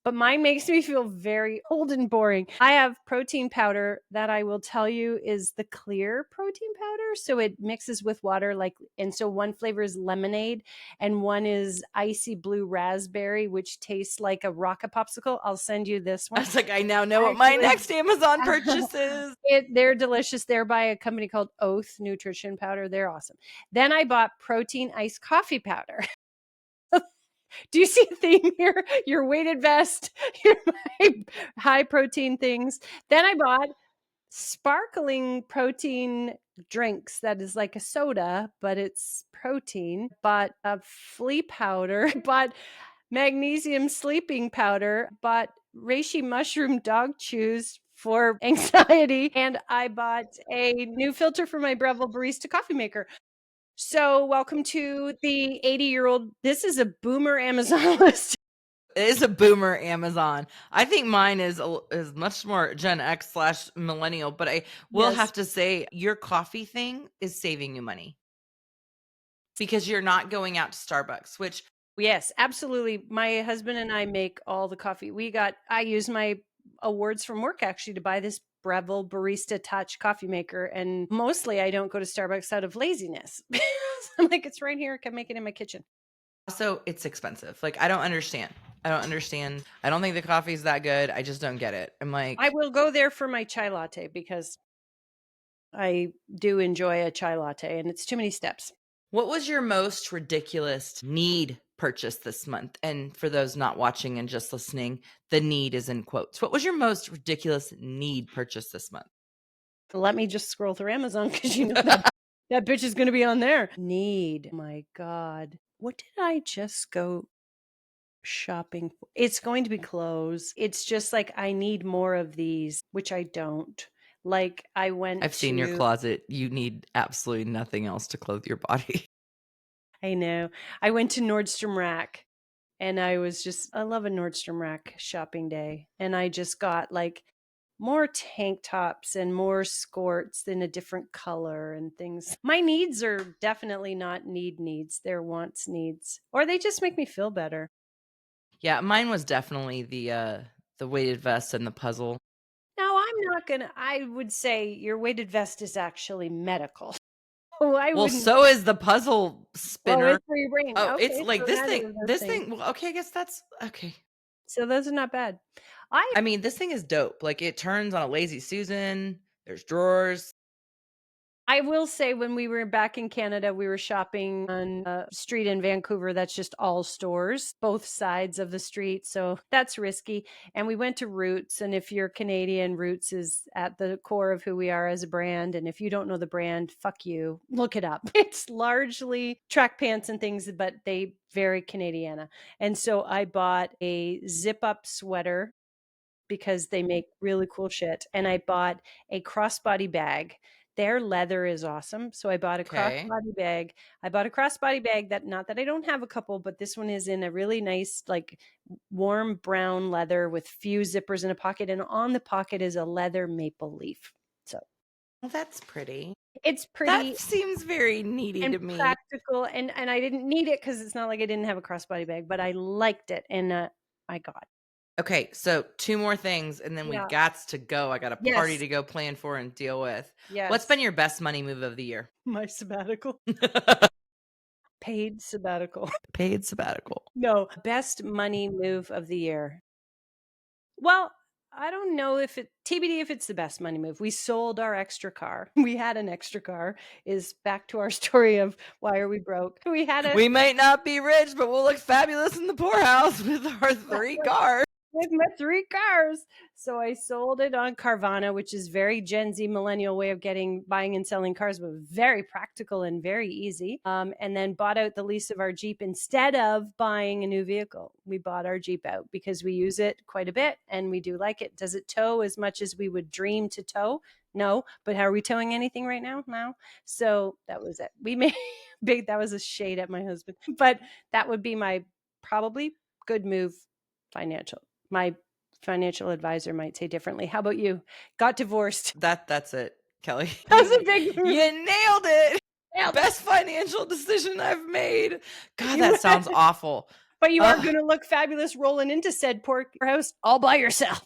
But mine makes me feel very old and boring. I have protein powder that I will tell you is the clear protein powder. So it mixes with water, and so one flavor is lemonade and one is icy blue raspberry, which tastes like a rocket popsicle. I'll send you this one. I was like, I now know what my next Amazon purchase is. They're delicious. They're by a company called Oath Nutrition Powder. They're awesome. Then I bought protein iced coffee powder. Do you see a theme here? Your weighted vest, your high protein things. Then I bought sparkling protein drinks that is like a soda, but it's protein. Bought a flea powder, bought magnesium sleeping powder, bought reishi mushroom dog chews for anxiety, and I bought a new filter for my Breville barista coffee maker. So welcome to the 80-year-old. This is a boomer Amazon list. It is a boomer Amazon. I think mine is much more Gen X / millennial, but I will have to say your coffee thing is saving you money because you're not going out to Starbucks, which yes, absolutely. My husband and I make all the coffee. I use my awards from work actually to buy this Breville Barista Touch coffee maker. And mostly I don't go to Starbucks out of laziness. I'm like, it's right here. I can make it in my kitchen. Also, it's expensive. Like, I don't understand. I don't think the coffee is that good. I just don't get it. I'm like, I will go there for my chai latte because I do enjoy a chai latte and it's too many steps. What was your most ridiculous need purchase this month? And for those not watching and just listening, the need is in quotes. What was your most ridiculous need purchase this month? Let me just scroll through Amazon because you know that bitch is going to be on there. Need. Oh my God. What did I just go shopping for? It's going to be clothes. It's just like I need more of these, which I don't. Like I've seen your closet. You need absolutely nothing else to clothe your body. I know. I went to Nordstrom Rack and I love a Nordstrom Rack shopping day. And I just got like more tank tops and more skirts in a different color and things. My needs are definitely not needs. They're wants needs, or they just make me feel better. Yeah, mine was definitely the weighted vest and the puzzle. Now, I would say your weighted vest is actually medical. So is the puzzle spinner. It's for your brain. Oh, Okay, it's like this thing. Well, okay, I guess that's okay. So those are not bad. I mean, this thing is dope. Like it turns on a lazy Susan. There's drawers. I will say when we were back in Canada, we were shopping on a street in Vancouver that's just all stores, both sides of the street. So that's risky. And we went to Roots. And if you're Canadian, Roots is at the core of who we are as a brand. And if you don't know the brand, fuck you. Look it up. It's largely track pants and things, but they very Canadiana. And so I bought a zip up sweater because they make really cool shit. And I bought a crossbody bag. Their leather is awesome. So I bought a crossbody bag. I bought a crossbody bag not that I don't have a couple, but this one is in a really nice, like warm brown leather with few zippers in a pocket. And on the pocket is a leather maple leaf. So well, that's pretty. It's pretty. That seems very needy to me. Practical. And I didn't need it because it's not like I didn't have a crossbody bag, but I liked it. And my God. Okay, so 2 more things, and then we Yeah. gots to go. I got a party Yes. to go plan for and deal with. What's Yes. been your best money move of the year? My sabbatical. Paid sabbatical. Paid sabbatical. No, best money move of the year. Well, I don't know if it TBD if it's the best money move. We sold our extra car. We had an extra car. Is back to our story of why are we broke? We had a We might not be rich, but we'll look fabulous in the poorhouse with our 3 cars. with my 3 cars. So I sold it on Carvana, which is very Gen Z millennial way of buying and selling cars, but very practical and very easy. And then bought out the lease of our Jeep instead of buying a new vehicle. We bought our Jeep out because we use it quite a bit and we do like it. Does it tow as much as we would dream to tow? No, but how are we towing anything right now? No. So that was it. We made that was a shade at my husband, but that would be my probably good move financial. My financial advisor might say differently. How about you? Got divorced. That's it, Kelly. That was a big You move. nailed it. Nailed it. Best financial decision I've made. God, that sounds awful. But you are going to look fabulous rolling into said poorhouse all by yourself.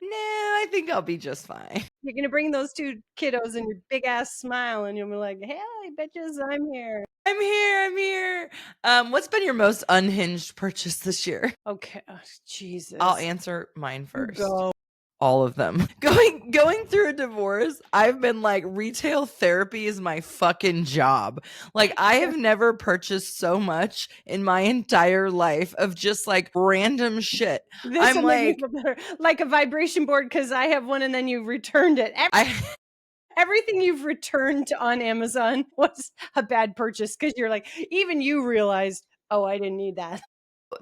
No, I think I'll be just fine. You're going to bring those 2 kiddos and your big ass smile, and you'll be like, "Hey, bitches, I'm here." I'm here. What's been your most unhinged purchase this year? Okay, Jesus. I'll answer mine first. Go. All of them. Going through a divorce, I've been like, retail therapy is my fucking job. Like, I have never purchased so much in my entire life of just like random shit. I'm like a vibration board because I have one and then you returned it. Everything you've returned on Amazon was a bad purchase because you're like, even you realized, oh, I didn't need that.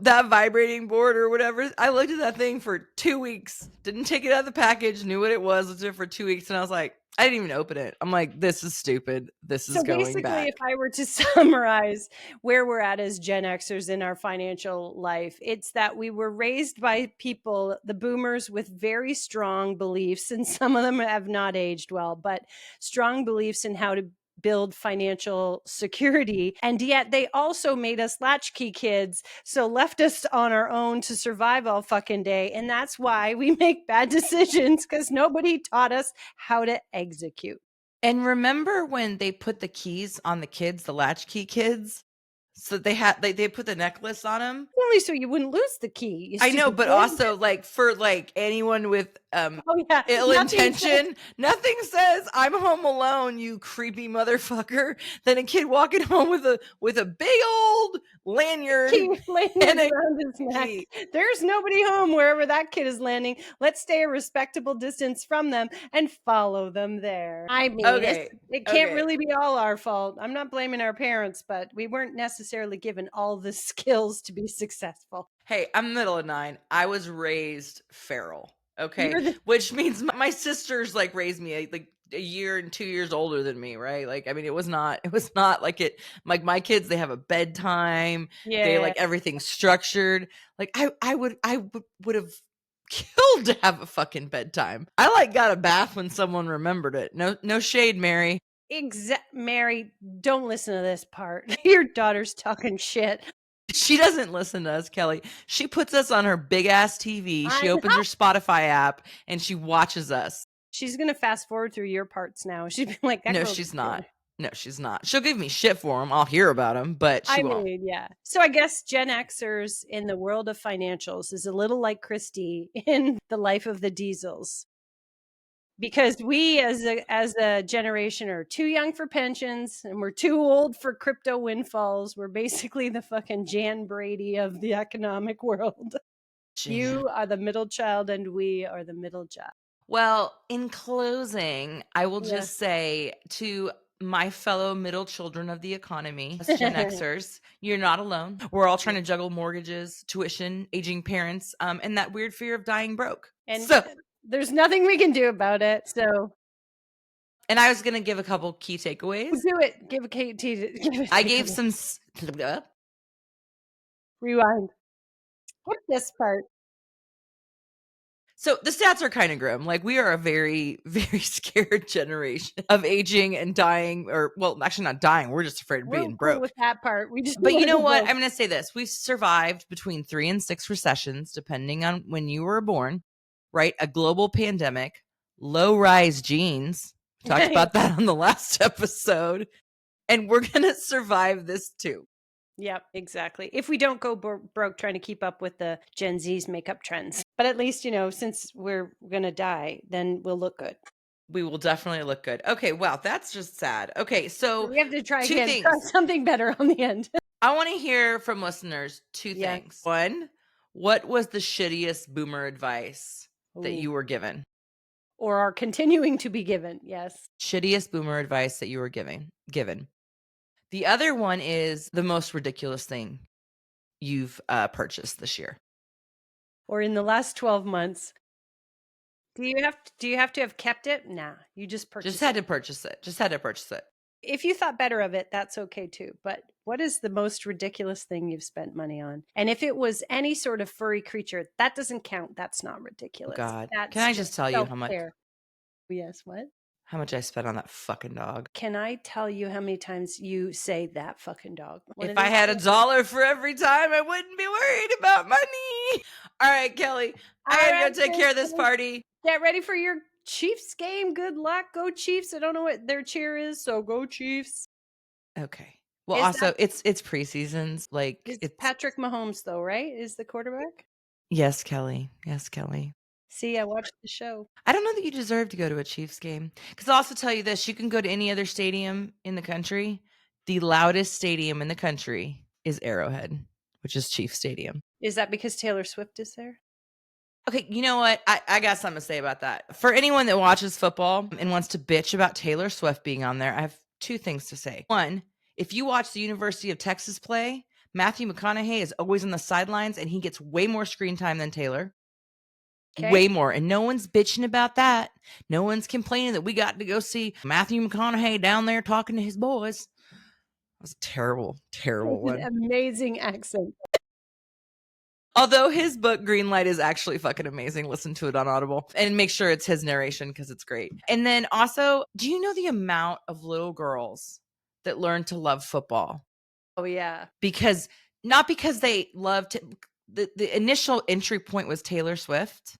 That vibrating board or whatever. I looked at that thing for 2 weeks, didn't take it out of the package, knew what it was, looked at it for 2 weeks, and I was like, I didn't even open it. I'm like, this is stupid. This is going basically, back. if I were to summarize where we're at as Gen Xers in our financial life, it's that we were raised by people, the boomers, with very strong beliefs, and some of them have not aged well, but strong beliefs in how to build financial security. And yet they also made us latchkey kids, so left us on our own to survive all fucking day. And that's why we make bad decisions, because nobody taught us how to execute. And remember when they put the keys on the kids, the latchkey kids? So they put the necklace on them. Only so you wouldn't lose the key. I know, but also like for like anyone with ill intention, nothing says I'm home alone, you creepy motherfucker, than a kid walking home with a big old lanyard and around his neck. There's nobody home wherever that kid is landing. Let's stay a respectable distance from them and follow them there. I mean, it can't really be all our fault. I'm not blaming our parents, but we weren't necessarily given all the skills to be successful. Hey, I'm middle of 9. I was raised feral. Okay. Which means my sisters like raised me like a year and 2 years older than me, right? Like, I mean, it was not like it, like my kids, they have a bedtime. Yeah. They like everything's structured. Like I would have killed to have a fucking bedtime. I like got a bath when someone remembered it. No shade, Mary. Mary, don't listen to this part. Your daughter's talking shit. She doesn't listen to us, Kelly. She puts us on her big ass TV. She opens her Spotify app and she watches us. She's going to fast forward through your parts now. She'd be like, no, she's not. No, she's not. She'll give me shit for them. I'll hear about them, but she won't. Mean, yeah. So I guess Gen Xers in the world of financials is a little like Christy in the life of the Diesels. Because we as a generation are too young for pensions and we're too old for crypto windfalls. We're basically the fucking Jan Brady of the economic world. You are the middle child and we are the middle child. Well, in closing, I will just say to my fellow middle children of the economy, Gen Xers, you're not alone. We're all trying to juggle mortgages, tuition, aging parents, and that weird fear of dying broke. And so there's nothing we can do about it. So, and I was going to give a couple key takeaways. Do it. Give a key. I gave some. Rewind. Skip this part. So the stats are kind of grim. Like, we are a very, very scared generation of aging and dying, or, well, actually not dying. We're just afraid of We're being cool broke. with that part. We just But you wanna know go what? broke. I'm going to say this. We've survived between 3 and 6 recessions, depending on when you were born, right? A global pandemic, low-rise jeans. We talked about that on the last episode. And we're going to survive this too. Yep, exactly. If we don't go broke trying to keep up with the Gen Z's makeup trends. But at least, since we're going to die, then we'll look good. We will definitely look good. Okay, wow, that's just sad. Okay, so We have to try 2 again. things. Try something better on the end. I want to hear from listeners 2 Yeah. things. 1, what was the shittiest boomer advice that you were given? Or are continuing to be given, yes. Shittiest boomer advice that you were given. The other one is the most ridiculous thing you've purchased this year. Or in the last 12 months. Do you have to have kept it? Nah, you just purchased Just had to purchase it. Just had to purchase it. If you thought better of it, that's okay too. But what is the most ridiculous thing you've spent money on? And if it was any sort of furry creature, that doesn't count. That's not ridiculous. God. That's Can I just tell you how much? Yes, what? How much I spent on that fucking dog? Can I tell you how many times you say that fucking dog? If I had $1 for every time, I wouldn't be worried about money. All right, Kelly. I gotta go take care of this party. Get ready for your Chiefs game. Good luck. Go Chiefs. I don't know what their cheer is, so go Chiefs. Okay. Well, also, it's preseasons. Like, it's Patrick Mahomes, though, right? Is the quarterback? Yes, Kelly. Yes, Kelly. See, I watched the show. I don't know that you deserve to go to a Chiefs game. Because I'll also tell you this. You can go to any other stadium in the country. The loudest stadium in the country is Arrowhead, which is Chiefs Stadium. Is that because Taylor Swift is there? Okay, you know what? I got something to say about that. For anyone that watches football and wants to bitch about Taylor Swift being on there, I have 2 things to say. 1, if you watch the University of Texas play, Matthew McConaughey is always on the sidelines and he gets way more screen time than Taylor. Okay. Way more. And no one's bitching about that. No one's complaining that we got to go see Matthew McConaughey down there talking to his boys. That was a terrible, terrible one. Amazing accent. Although his book, Greenlight, is actually fucking amazing. Listen to it on Audible. And make sure it's his narration because it's great. And then also, do you know the amount of little girls that learn to love football? Oh, yeah. Not because they loved the initial entry point was Taylor Swift,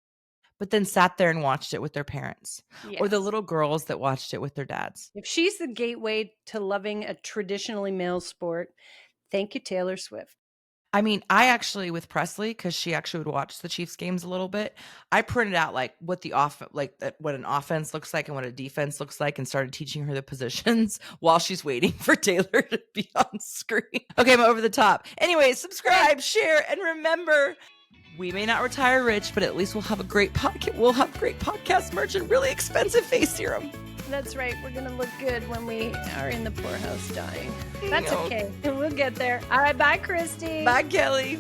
but then sat there and watched it with their parents. Yes. Or the little girls that watched it with their dads. If she's the gateway to loving a traditionally male sport, thank you, Taylor Swift. I mean, I actually, with Presley, because she actually would watch the Chiefs games a little bit, I printed out like what what an offense looks like and what a defense looks like, and started teaching her the positions while she's waiting for Taylor to be on screen. Okay, I'm over the top. Anyway, subscribe, share, and remember, we may not retire rich, but at least we'll have a great podcast. We'll have great podcast merch and really expensive face serum. That's right. We're going to look good when we are in the poorhouse dying. That's okay. We'll get there. All right. Bye, Christy. Bye, Kelly.